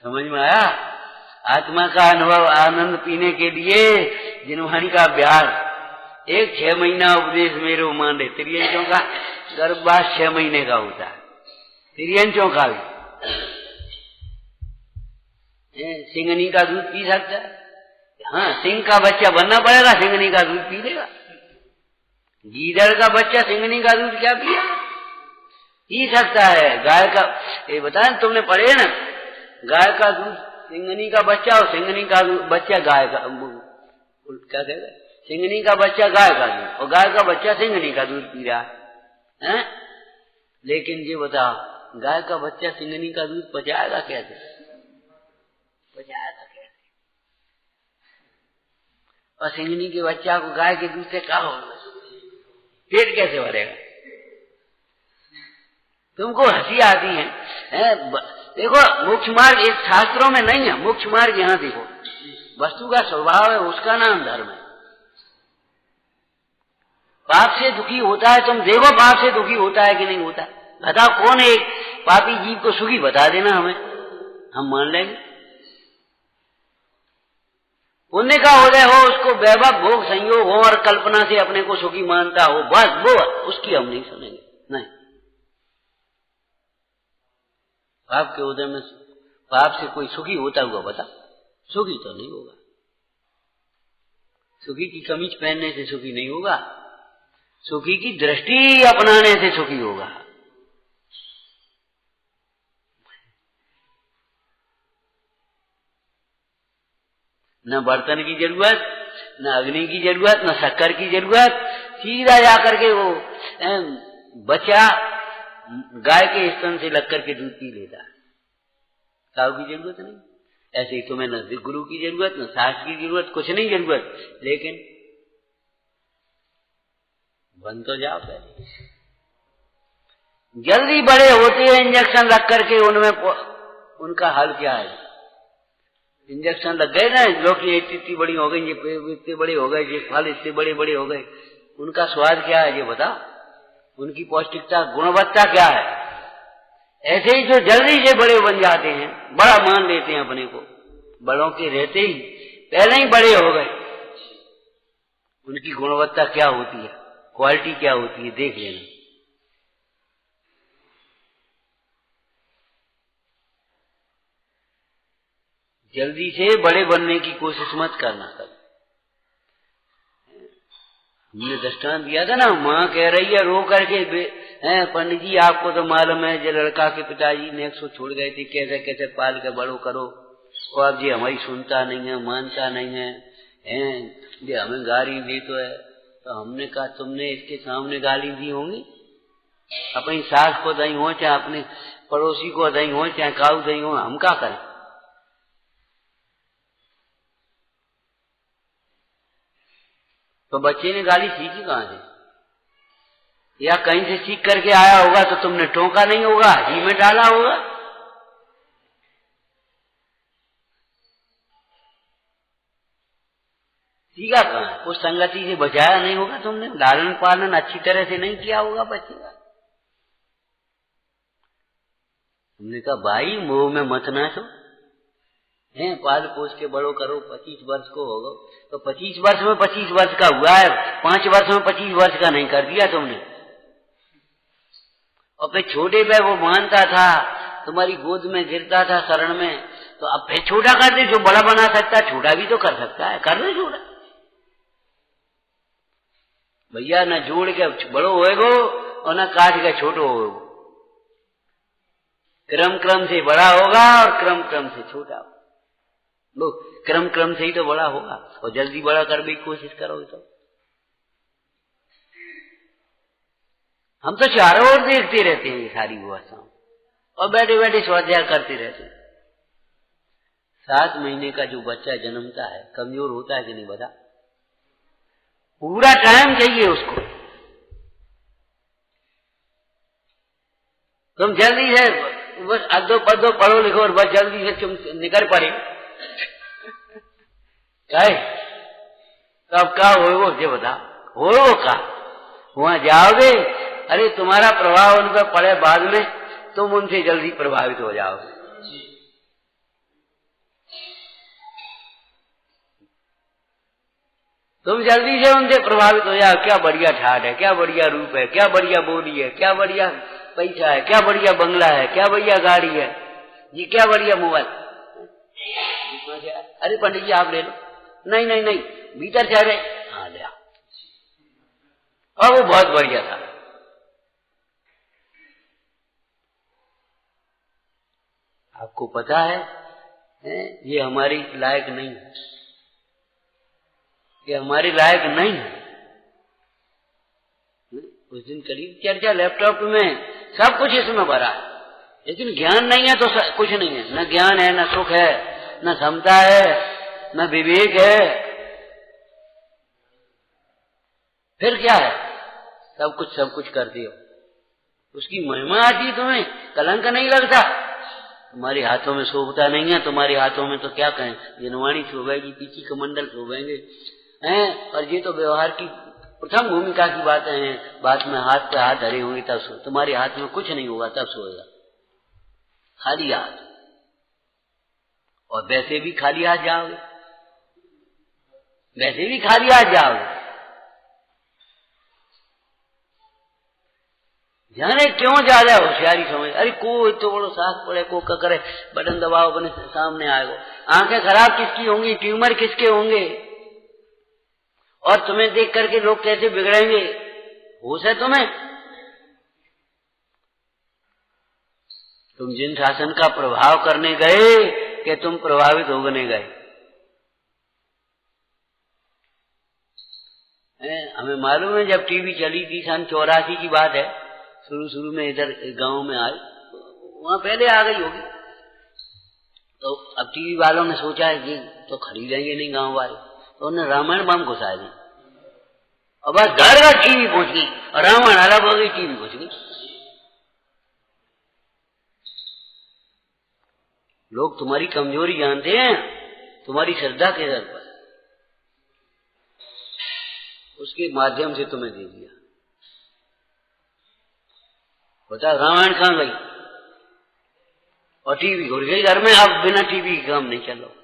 समझ में आया? आत्मा का अनुभव आनंद पीने के लिए जिनवाणी का अभ्यास, एक 6 महीना उपदेश मेरो मांडे। त्रियंचों का गर्भवास 6 महीने का होता है, त्रियंचों का भी। सिंगनी का दूध पी सकता है? हाँ, सिंह का बच्चा बनना पड़ेगा, सिंगनी का दूध पी लेगा। गीदड़ का बच्चा सिंगनी का दूध क्या पिया? पी सकता है। गाय का, ये बताया तुमने पढ़े ना, गाय का दूध सिंगनी का बच्चा, और सिंगनी का बच्चा गाय का, क्या कहते, सिंगनी का बच्चा गाय का दूध, और गाय का बच्चा सिंगनी का दूध पी रहा है। लेकिन ये बताओ, गाय का बच्चा सिंगनी का दूध पचाएगा कैसे? पचाएगा कैसे? और सिंगनी के बच्चा को गाय के दूध से क्या होगा? पेट कैसे भरेगा? तुमको हंसी आती है? देखो, मोक्ष मार्ग इस शास्त्रों में नहीं है, मोक्ष मार्ग यहाँ देखो, वस्तु का स्वभाव है, उसका नाम धर्म है। पाप से दुखी होता है, तुम देखो पाप से दुखी होता है कि नहीं होता है? बताओ कौन है पापी जीव को सुखी, बता देना हमें, हम मान लेंगे। पुण्य का उदय हो, उसको वैभव भोग संयोग हो और कल्पना से अपने को सुखी मानता हो, बस वो उसकी हम नहीं सुनेंगे। नहीं, पाप के उदय में पाप से कोई सुखी होता हुआ बता? सुखी तो नहीं होगा। सुखी की कमीज पहनने से सुखी नहीं होगा, सुखी की दृष्टि अपनाने से सुखी होगा। न बर्तन की जरूरत, न अग्नि की जरूरत, न शक्कर की जरूरत, सीधा जाकर के वो बच्चा गाय के स्तन से लग करके दूध पी लेता है। काऊ की जरूरत नहीं। ऐसे ही तुम्हें न गुरु की जरूरत, न शास्त्र की जरूरत, कुछ नहीं जरूरत, लेकिन बन तो जाओ पहले। जल्दी बड़े होते हैं इंजेक्शन रख करके उनमें उनका हाल क्या है? इंजेक्शन लग गए ना, लौकी इतनी बड़ी हो गई, ये इतने बड़े हो गए, ये फल इतने बड़े बड़े हो गए, उनका स्वाद क्या है ये बता? उनकी पौष्टिकता गुणवत्ता क्या है? ऐसे ही जो जल्दी से बड़े बन जाते हैं, बड़ा मान लेते हैं अपने को, बड़ों के रहते ही पहले ही बड़े हो गए, उनकी गुणवत्ता क्या होती है, क्वालिटी क्या होती है, देख लेना। जल्दी से बड़े बनने की कोशिश मत करना। कभी हमने दृष्टांत दिया था ना, माँ कह रही है रो करके, पंडित जी आपको तो मालूम है जो लड़का के पिताजी ने 100 छोड़ गए थे, कैसे कैसे पाल के बड़ो करो, और अब जी हमारी सुनता नहीं है, मानता नहीं है, ये हमें गाली दी तो है। तो हमने कहा तुमने इसके सामने गाली दी होंगी? अपनी सास को दही हो, चाहे अपने पड़ोसी को दही हो, चाहे काऊ दही हो, हम क्या करें? तो बच्चे ने गाली सीखी कहां से? या कहीं से सीख करके आया होगा, तो तुमने टोका नहीं होगा, ही में डाला होगा। सीखा कहां? उस संगति से बचाया नहीं होगा तुमने, लालन पालन अच्छी तरह से नहीं किया होगा बच्चे का। हमने कहा भाई मोह में मत नाचो, पाल पोस के बड़ो करो, 25 वर्ष को होगा तो 25 वर्ष में 25 वर्ष का हुआ है, 5 वर्ष में 25 वर्ष का नहीं कर दिया तुमने। और फिर छोटे पे वो मानता था, तुम्हारी गोद में गिरता था शरण में, तो अब फिर छोटा कर दे, जो बड़ा बना सकता है छोटा भी तो कर सकता है, कर दे छोटा। भैया न जोड़ के बड़ो होएगो और न काट के छोटो होएगो, क्रम क्रम से बड़ा होगा और क्रम क्रम से छोटा होगा। लो क्रम क्रम से ही तो बड़ा होगा, और जल्दी बड़ा करने की कोशिश करोगे तो। हम तो चारों ओर देखते रहते हैं ये सारी व्यवस्थाओं, और बैठे बैठे स्वाध्याय करते रहते हैं। 7 महीने का जो बच्चा जन्मता है कमजोर होता है कि नहीं बता? पूरा टाइम चाहिए उसको। तुम जल्दी से बस अद्दो पद्दो पढ़ो लिखो और बस जल्दी से तुम निकल पड़े, क्या है? तब क्या होगा ये बता? होगा क्या? वहां जाओगे, अरे तुम्हारा प्रभाव उन पर पड़े, बाद में तुम उनसे जल्दी प्रभावित हो जाओगे। तुम जल्दी से उनसे प्रभावित हो जाओ, क्या बढ़िया ठाट है, क्या बढ़िया रूप है, क्या बढ़िया बोली है, क्या बढ़िया पैसा है, क्या बढ़िया बंगला है, क्या बढ़िया गाड़ी है, ये क्या बढ़िया मोबाइल। अरे पंडित जी आप ले लो, नहीं नहीं नहीं भीतर जा रहे, हाँ ले आओ, और वो बहुत बढ़िया था। आपको पता है ये हमारी लायक नहीं है, ये हमारी लायक नहीं है। उस दिन करीब चर्चा लैपटॉप में सब कुछ इसमें भरा है, लेकिन ज्ञान नहीं है तो कुछ नहीं है, न ज्ञान है, न सुख है, न क्षमता है, न विवेक है, फिर क्या है? सब कुछ करते हो। उसकी महिमा आती तुम्हें, कलंक नहीं लगता। तुम्हारे हाथों में शोभता नहीं है, तुम्हारे हाथों में तो क्या कहें, जनवाणी शोभेगी, पीछी कमंडल शोभेंगे हैं, और ये तो व्यवहार की प्रथम भूमिका की बातें हैं। बात में हाथ पे हाथ धरे होंगे तब सो, तुम्हारे हाथ में कुछ नहीं होगा तब सोएगा, खाली हाथ, और वैसे भी खाली हाथ जाओगे, वैसे भी खाली हाथ जाओगे। जाने क्यों ज्यादा होशियारी समझ, अरे को तो बड़ो साथ पड़े, को का करे, बटन दबाओ अपने सामने आएगा। आंखें खराब किसकी होंगी, ट्यूमर किसके होंगे, और तुम्हें देख करके लोग कैसे बिगड़ेंगे? होश है तुम्हें? तुम जिन शासन का प्रभाव करने गए कि तुम प्रभावित होने गए। हमें मालूम है जब टीवी चली थी, सन 84 की बात है, शुरू में इधर गांव में आई, वहां पहले आ गई होगी, तो अब टीवी वालों ने सोचा है कि तो खरीदेंगे नहीं गांव वाले, तो उन्होंने रामायण बम घुसा दी, और बस घर घर टीवी पहुंच गई, और रामायण अलग हो गई, टीवी पहुंच गई। लोग तुम्हारी कमजोरी जानते हैं, तुम्हारी श्रद्धा के दर पर, उसके माध्यम से तुम्हें दे दिया। बता रामायण कहां गई? और टीवी घुस गई घर में। अब बिना टीवी के काम नहीं चलो।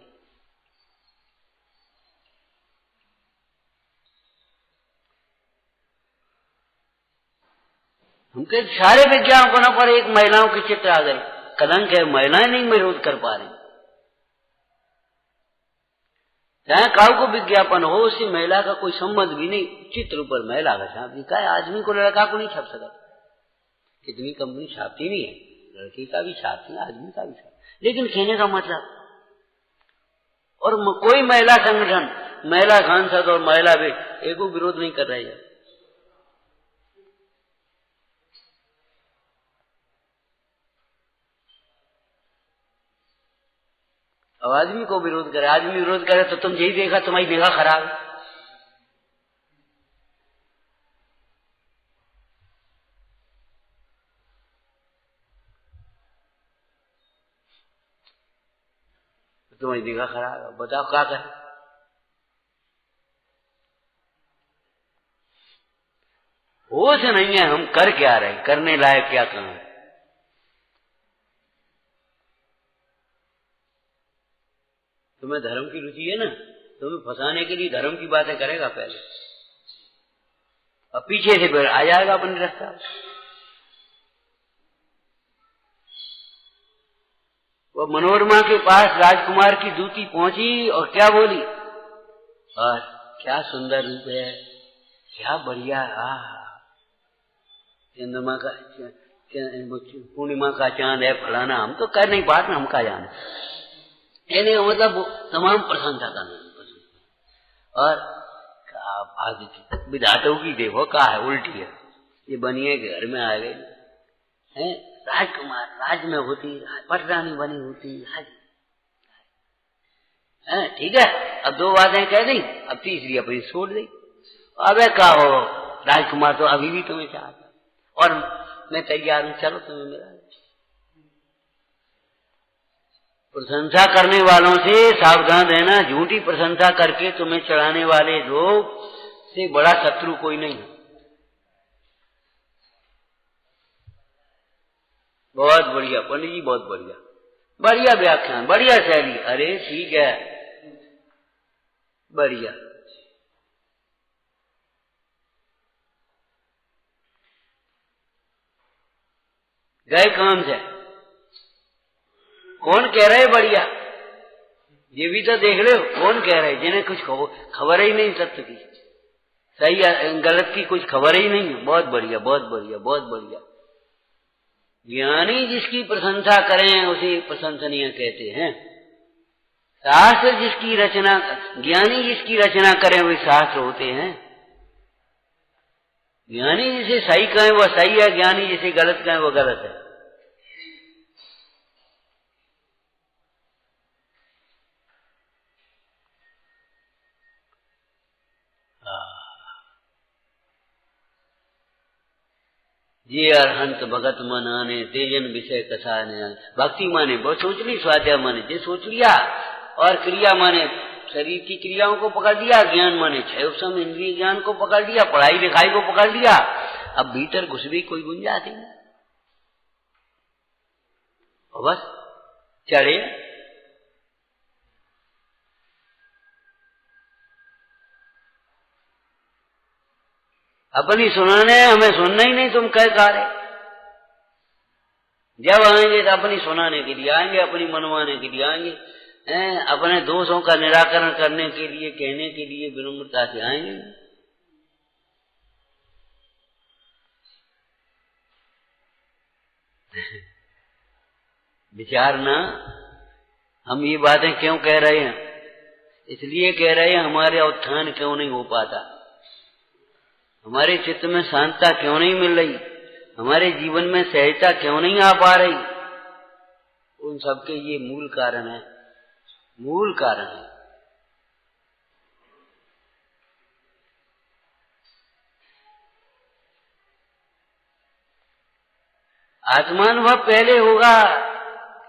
हम कहे सारे विज्ञापनों पर एक महिलाओं के चित्र आ गए। कलंक है, महिलाएं नहीं विरोध कर पा रही। चाहे काऊ को विज्ञापन हो, उससे महिला का कोई संबंध भी नहीं, चित्र ऊपर महिला का छाप दिखा है। आदमी को लड़का को नहीं छाप सका। कितनी कंपनी छापती नहीं है, लड़की का भी छापती है, आदमी का भी छापती। लेकिन कहने का मतलब, और कोई महिला संगठन, महिला सांसद और महिला भी एक विरोध नहीं कर रही है। अब आदमी को विरोध करे, आदमी विरोध करे तो तुम यही देखा, तुम्हारी निगाह खराब है। तुम्हारी निगाह खराब है, बताओ क्या करें? होश नहीं है, हम कर क्या रहे, करने लायक क्या काम है? तुम्हें धर्म की रुचि है ना, तुम्हें फंसाने के लिए धर्म की बातें करेगा पहले, और पीछे से फिर आ जाएगा अपने रास्ता। वो मनोरमा के पास राजकुमार की दूती पहुंची और क्या बोली, और क्या सुंदर रूप है, क्या बढ़िया, चंद्रमा का, पूर्णिमा का चांद है, फलाना। हम तो कर नहीं पाते, हम का जाने। कहने का मतलब तमाम प्रशंसा करना पसंद। और भाग्य की विधातों की देखो का है, उल्टी है। ये बनिए घर में आ गई है, राजकुमार राज में होती, पटरानी बनी होती, ठीक है। अब दो बातें कह दी, अब तीसरी अपनी छोड़ दी। अबे का हो, राजकुमार तो अभी भी तुम्हें चाहता, और मैं तैयार हूं, चलो तुम्हें मिला। प्रशंसा करने वालों से सावधान रहना। झूठी प्रशंसा करके तुम्हें चढ़ाने वाले लोग से बड़ा शत्रु कोई नहीं है। बहुत बढ़िया पंडित जी, बहुत बढ़िया, बढ़िया व्याख्यान, बढ़िया शैली। अरे ठीक है, बढ़िया। गए काम से, कौन कह रहे बढ़िया? ये भी तो देख लो, कौन कह रहे जिन्हें कुछ खबर ही नहीं सत्य की, सही गलत की कुछ खबर ही नहीं है। बहुत बढ़िया, बहुत बढ़िया, बहुत बढ़िया। ज्ञानी जिसकी प्रशंसा करें उसे प्रशंसनीय कहते हैं। शास्त्र जिसकी रचना, ज्ञानी जिसकी रचना करें वे शास्त्र होते हैं। ज्ञानी जिसे सही कहें वह सही है, ज्ञानी जिसे गलत कहें वह गलत है। ये अरहंत भगत मन आने, तेजन विषय कथा ने। भक्ति माने बहुत सोच ली, स्वाध्याय माने जे सोच लिया, और क्रिया माने शरीर की क्रियाओं को पकड़ लिया, ज्ञान माने छह उपशम इंद्रिय ज्ञान को पकड़ लिया, पढ़ाई लिखाई को पकड़ लिया। अब भीतर घुस भी कोई गुंजाइश नहीं, बस चढ़े। अपनी सुनाने, हमें सुनना ही नहीं, तुम कह का रहे। जब आएंगे तो अपनी सुनाने के लिए आएंगे, अपनी मनवाने के लिए आएंगे, अपने दोषों का निराकरण करने के लिए, कहने के लिए विनम्रता से आएंगे। विचार ना, हम ये बातें क्यों कह रहे हैं? इसलिए कह रहे हैं हमारे उत्थान क्यों नहीं हो पाता, हमारे चित्त में शांतता क्यों नहीं मिल रही, हमारे जीवन में सहजता क्यों नहीं आ पा रही। उन सबके ये मूल कारण है, मूल कारण है। आत्मानुभव पहले होगा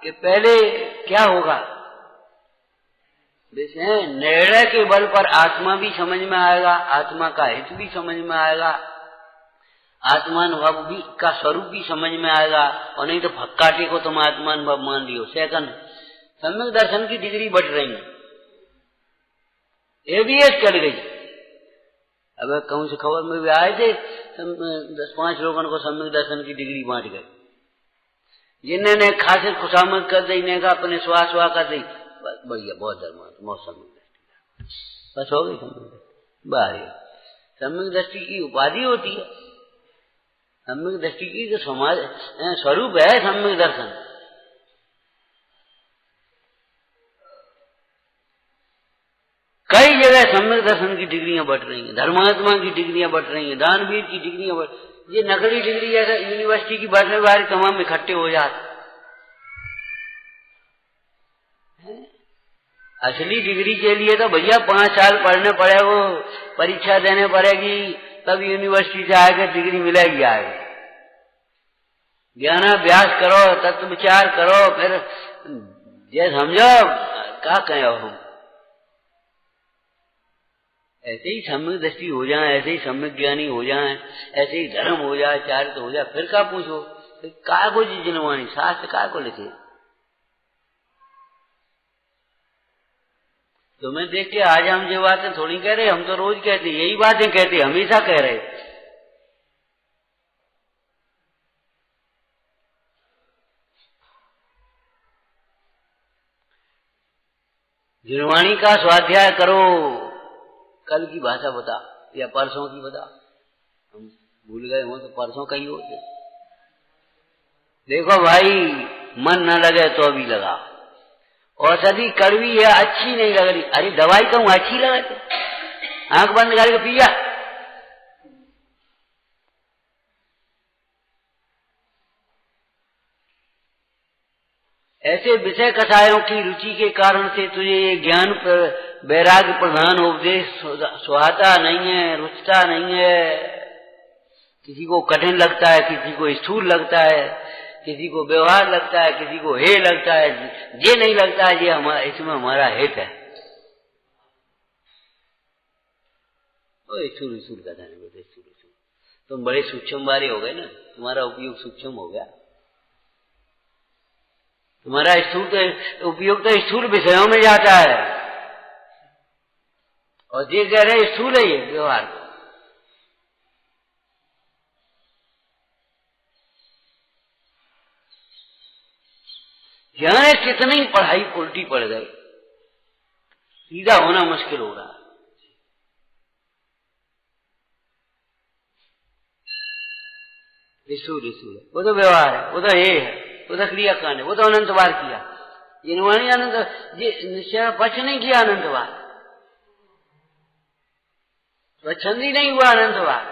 कि पहले क्या होगा? निर्णय के बल पर आत्मा भी समझ में आएगा, आत्मा का हित भी समझ में आएगा, आत्मानुभव भी का स्वरूप भी समझ में आएगा। और नहीं तो फक्काटे को तुम आत्मानुभव मान लियो। सेकंड, सम्यक दर्शन की डिग्री बढ़ रही है, एबीएस चल गई। अब कहूं से खबर में भी आए थे, 10-5 लोगों को सम्यक दर्शन की डिग्री बांट गई। जिन्होंने खासे खुशामद कर दी, ने कहा अपने स्वास कर दी, बढ़िया, बहुत धर्म मौसम बस हो गई सम्यक दृष्टि। बाहर सम्यक दृष्टि की उपाधि होती है, सम्यक दृष्टि की जो समाज स्वरूप है सम्यक दर्शन। कई जगह सम्यक दर्शन की डिग्रियां बढ़ रही हैं, धर्मात्मा की डिग्रियां बढ़ रही हैं, दानवीर की डिग्रियां बढ़, ये नकली डिग्री जैसा यूनिवर्सिटी की बढ़ने वाली तमाम इकट्ठे हो जाते। असली डिग्री के लिए तो भैया 5 साल पढ़ने पड़े, वो परीक्षा देने पड़ेगी, तब यूनिवर्सिटी से आकर डिग्री मिलेगी। आगे ज्ञानाभ्यास करो, तत्व विचार करो, फिर ये समझो क्या कहें हम। ऐसे ही सम्यक दृष्टि हो जाए, ऐसे ही सम्यक ज्ञानी हो जाए, ऐसे ही धर्म हो जाए, चारित्र हो जाए, फिर क्या पूछो? काय को जिनवानी शास्त्र काय को लिखे? तुम्हें देख के आज हम जो बातें थोड़ी कह रहे, हम तो रोज कहते, यही बातें कहते, हमेशा कह रहे। जिनवाणी का स्वाध्याय करो, कल की भाषा बता या परसों की बता, हम भूल गए हो तो परसों का ही हो। देखो भाई, मन न लगे तो भी लगा, औषधि कड़वी है, अच्छी नहीं लग रही, अरे दवाई कहूं अच्छी लगे, आंख बंद करके पिया। ऐसे विषय कथाओं की रुचि के कारण से तुझे ये ज्ञान पर वैराग्य प्रधान उपदेश सुहाता नहीं है, रुचता नहीं है। किसी को कठिन लगता है, किसी को स्थूल लगता है, किसी को व्यवहार लगता है, किसी को हे लगता है, ये नहीं लगता है ये हमारा, इसमें हमारा हित है। स्थूल स्थूल कहता है, तुम बड़े सूक्ष्म वाले हो गए ना, तुम्हारा उपयोग सूक्ष्म हो गया, तुम्हारा स्थूल तो उपयोग तो स्थूल विषयों में जाता है, और ये कह रहे स्थूल है ये व्यवहार। जाने कितनी पढ़ाई उल्टी पड़ गई, सीधा होना मुश्किल हो रहा है। स्थूल स्थूल वो तो व्यवहार है, वो तो ये है, वो तो क्रियाकांड है, वो तो अनंत बार किया। जिन्होंने अनंत ये निश्चय पक्ष नहीं किया, अनंत बार स्वच्छंदी नहीं हुआ, अनंत बार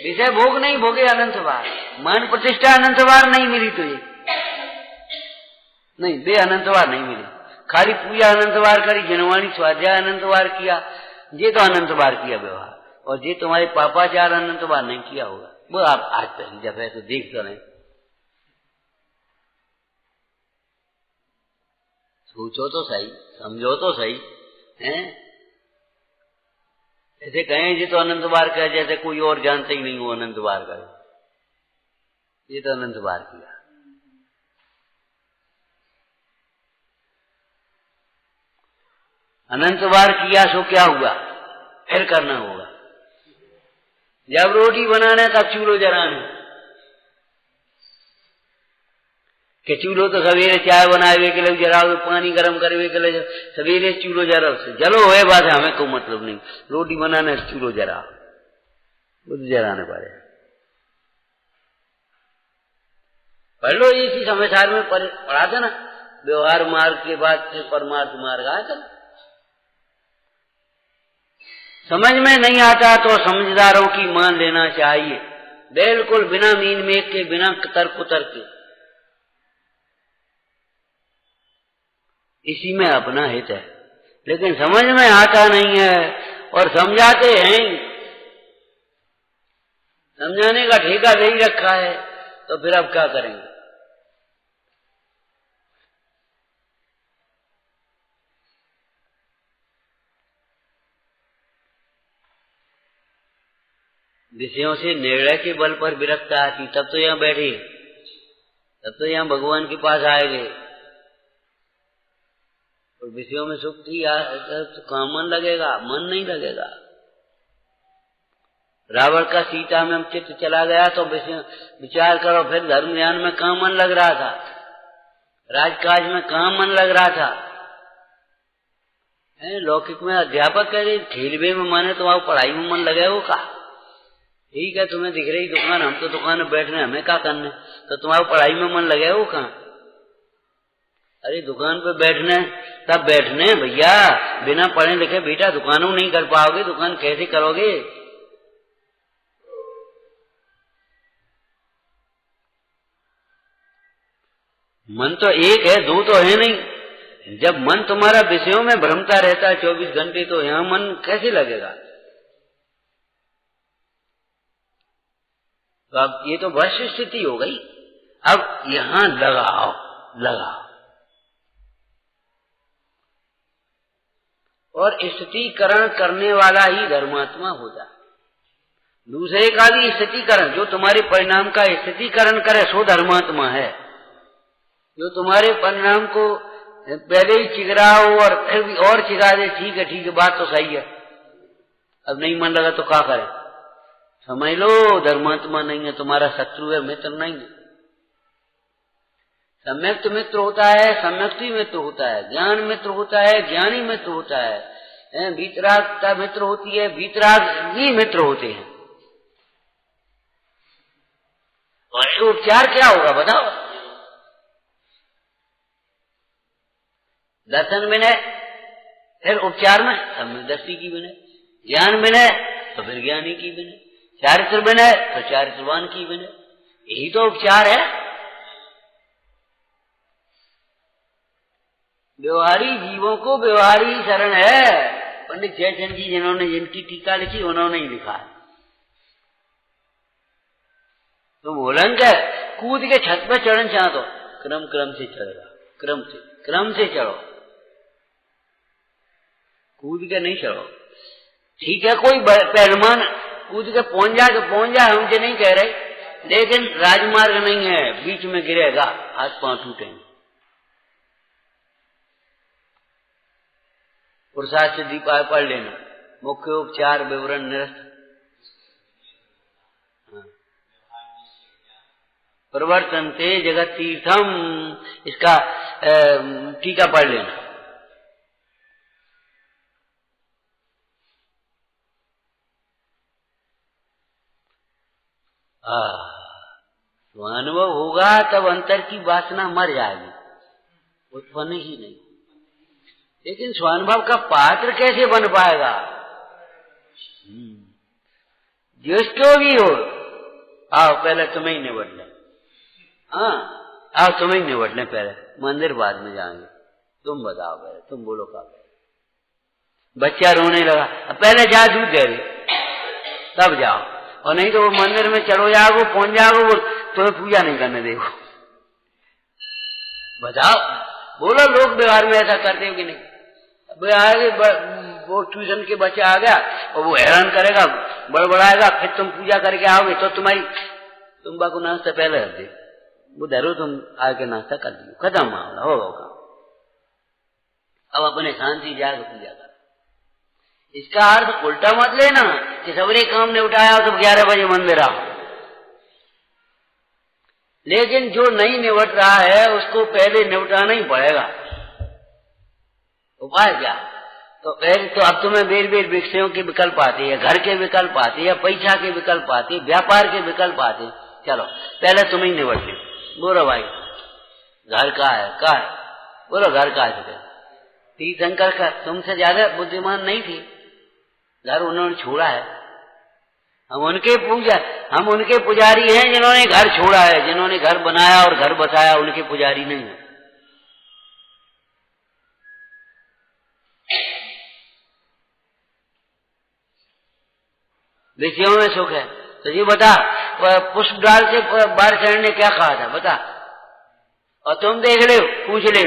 विषय भोग नहीं भोगे, अनंत बार मान प्रतिष्ठा अनंत बार नहीं मिली तुझे, नहीं बे अनंत बार नहीं मिली। खाली पूजा अनंत बार करी, जनवाणी स्वाध्याय अनंत बार किया, ये तो अनंत बार किया व्यवहार, और ये तुम्हारे पापाचार अनंत बार नहीं किया होगा। वो आप आज पहली जब है तो देख कर रहे, सोचो तो सही, समझो तो सही हैं। ऐसे कहें ये तो अनंत बार का, जैसे कोई और जानते ही नहीं हो अनंत बार का, ये तो अनंत बार किया। अनंत बार किया सो क्या हुआ, फिर करना होगा। जब रोटी बनाना तब चूल्हो जलाना, कि चूल्हो तो सवेरे चाय बनाए के लिए जलाओ, पानी गर्म करवे के लिए सवेरे चूल्हो जलाओ, जलो है बात, हमें कोई मतलब नहीं, रोटी बनाना चूल्हो जलाओ, वो तो जलाने पड़े। पढ़ लो इसी समाचार में पढ़ा था ना, व्यवहार मार्ग के बाद से परमार्थ मार्ग आया था। समझ में नहीं आता तो समझदारों की मान लेना चाहिए, बिल्कुल बिना मीन मेघ के, बिना तर्क तर्क के, इसी में अपना हित है। लेकिन समझ में आता नहीं है और समझाते हैं, समझाने का ठेका दे ही रखा है, तो फिर अब क्या करेंगे? विषयों से निर्णय के बल पर विरक्ता आती, तब तो यहाँ बैठे, तब तो यहाँ भगवान के पास आए गए। और विषयों में सुख थी तो कहाँ मन लगेगा, मन नहीं लगेगा। रावण का सीता में चित्त चला गया तो विचार करो, फिर धर्म ज्ञान में कहाँ मन लग रहा था, राजकाज में कहाँ मन लग रहा था। लौकिक में अध्यापक कह रहे खेलवे में मन है, तुम्हारा पढ़ाई में मन लगे वो का? ठीक है, तुम्हें दिख रही दुकान, हम तो दुकान में बैठ रहे हैं, हमें क्या करने, तो तुम्हारा पढ़ाई में मन लगे वो कहाँ? अरे दुकान पे बैठने तब बैठने भैया, बिना पढ़े लिखे बेटा दुकानों नहीं कर पाओगे, दुकान कैसे करोगे? मन तो एक है, दो तो है नहीं। जब मन तुम्हारा विषयों में भ्रमता रहता है 24 घंटे, तो यहां मन कैसे लगेगा? तो अब ये तो वर्ष स्थिति हो गई। अब यहां लगाओ, और स्थितिकरण करने वाला ही धर्मात्मा होता। दूसरे का भी स्थितिकरण, जो तुम्हारे परिणाम का स्थितिकरण करे सो धर्मात्मा है। जो तुम्हारे परिणाम को पहले ही चिगरा हो और फिर भी और चिगा दे, ठीक है बात तो सही है, अब नहीं मन लगा तो क्या करे, समझ लो धर्मात्मा नहीं है, तुम्हारा शत्रु है, मित्र नहीं है। सम्यक्त मित्र होता है, सम्यक्ति मित्र होता है, ज्ञान मित्र होता है, ज्ञानी मित्र होता है, वीतरागता मित्र होती है, वीतरागी मित्र होते हैं। और उपचार क्या होगा बताओ? दर्शन मिले फिर उपचार में सम्यक दृष्टि की बने, ज्ञान मिले तो फिर ज्ञानी की बने, चारित्र बने तो चारित्रवान की बने, यही तो उपचार है। व्यवहारी जीवों को व्यवहारी शरण है। पंडित जयचंद जी जिन्होंने जिनकी टीका लिखी उन्होंने ही लिखा है। तुम उलंग कूद के छत पर चढ़ना चाहते हो, क्रम से चढ़ेगा, क्रम से चढ़ो, कूद के नहीं चढ़ो। ठीक है, कोई पहलवान कूद के पहुंच जाए, हमसे नहीं कह रहे, लेकिन राजमार्ग नहीं है, बीच में गिरेगा, हाथ पांव टूटेंगे। पुरुषार्थ सिद्धि पढ़ लेना, मुख्य उपचार विवरण निरस्त, प्रवर्तन्ते जगत तीर्थम, इसका टीका पढ़ लेना। स्वानुभव होगा तब अंतर की वासना मर जाएगी, उत्पन्न ही नहीं। लेकिन स्वानुभव का पात्र कैसे बन पाएगा? ज्येष्ठो भी हो, आओ पहले तुम्हें ही निबट लें, आओ तुम्हें ही निबट लें, पहले मंदिर बाद में जाएंगे, तुम बताओ पहले, तुम बोलो का। बच्चा रोने लगा, पहले जा दूध दे दे तब जाओ, और नहीं तो वो मंदिर में चलो जाओगे, पहुंच जाओगे, वो तुम्हें पूजा नहीं करने देगा। बताओ, बोलो लोग व्यवहार में ऐसा करते हो कि नहीं? वो ट्यूशन के बच्चा आ गया और वो हैरान करेगा, बड़बड़ाएगा, फिर तुम पूजा करके आओगे तो तुम बाको नाश्ता पहले कर दे, वो धरो तुम आके नाश्ता कर दियो, खत्म मामला होगा। अब अपने शांति जाकर पूजा कर। इसका अर्थ उल्टा मत लेना कि सबरे काम ने उठाया तो 11 बजे मंदिर आओ। लेकिन जो नहीं निपट रहा है उसको पहले निपटाना ही पड़ेगा। उपाय क्या? तो पहले तो अब तुम्हें बेर विषयों के विकल्प आते हैं, घर के विकल्प आते हैं, पैसा के विकल्प आते, व्यापार के विकल्प आते। चलो पहले तुम ही निपट ले। बोलो भाई घर का है, बोलो घर का है। तीर्थंकर का तुमसे ज्यादा बुद्धिमान नहीं थी, घर उन्होंने छोड़ा है। हम उनके पुजारी हैं जिन्होंने घर छोड़ा है, जिन्होंने घर बनाया और घर बसाया, उनके पुजारी नहीं है। विषयों में सुख है तो ये बता, पुष्प डाल से बार चढ़ने ने क्या कहा था बता, और तुम देख ले, पूछ ले।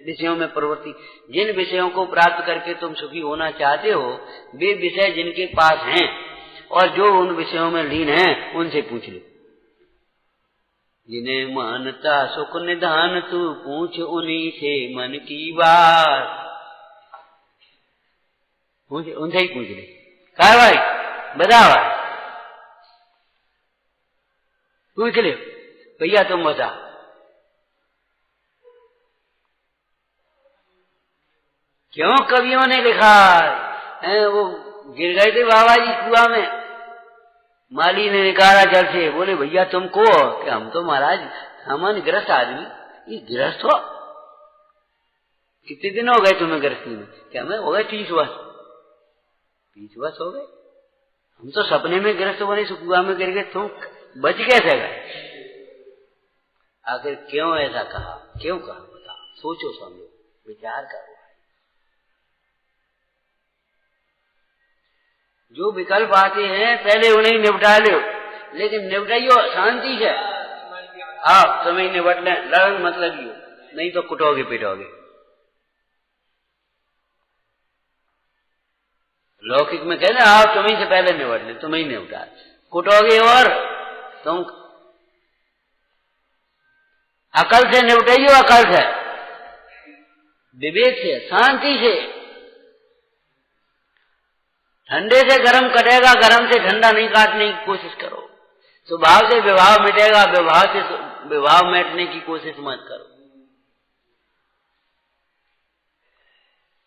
विषयों में प्रवृत्ति, जिन विषयों को प्राप्त करके तुम सुखी होना चाहते हो वे विषय जिनके पास हैं और जो उन विषयों में लीन है उनसे पूछ लो। जिन्हें मानता सुख निधान तू पूछ उन्हीं से मन की बात। उनसे ही पूछ ले। कहा भाई बता भाई, पूछ ले भैया तुम बता। क्यों कवियों ने लिखा है, वो गिर गए थे बाबा जी कुआं में, माली ने निकाला जल से, बोले भैया तुमको, कि हम तो महाराज सामान्य गृहस्थ आदमी, ये गृहस्थ हो, कितने दिन हो गए तुम्हें गृहस्थी में? क्या मैं हो गए 30 वर्ष। 30 वर्ष हो गए? हम तो सपने में गृहस्थ बने, कुआं में गिर गए, तुम बच कैसे गए? आखिर क्यों ऐसा कहा, क्यों कहा बता, सोचो समझो विचार करो। जो विकल्प आते हैं पहले उन्हें निपटा लो, लेकिन निपटाइयो शांति से। आप तुम्हें निपट लें, लड़न मत लगियो, नहीं तो कुटोगे पिटोगे। लौकिक में कहते आप तुम्हें से पहले निपट ले, तुम्हें निपटा, कुटोगे और तुम अकल से निपटाइयो, अकल से, विवेक से, शांति से। ठंडे से गर्म कटेगा, गर्म से ठंडा नहीं काटने की कोशिश करो। स्वभाव से विभाव मिटेगा, विभाव से विभाव मिटने की कोशिश मत करो।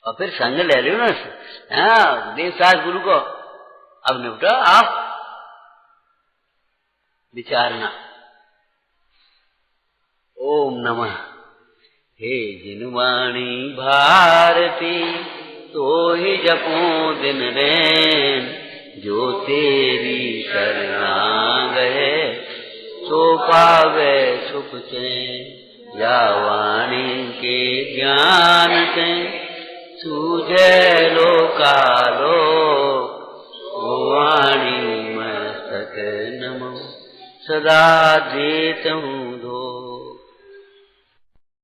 और फिर संग ले लो ना, हाँ देवसास गुरु को, अब निपटो आप, विचारना। ओम नमः। हे जिनवाणी भारती तो ही जपो दिन रैन, जो तेरी शरणा गए सो पावे सुख चैन। या वाणी के ज्ञान से सूझे लोकालोक, वो वाणी मस्तक नमो सदा देत हूँ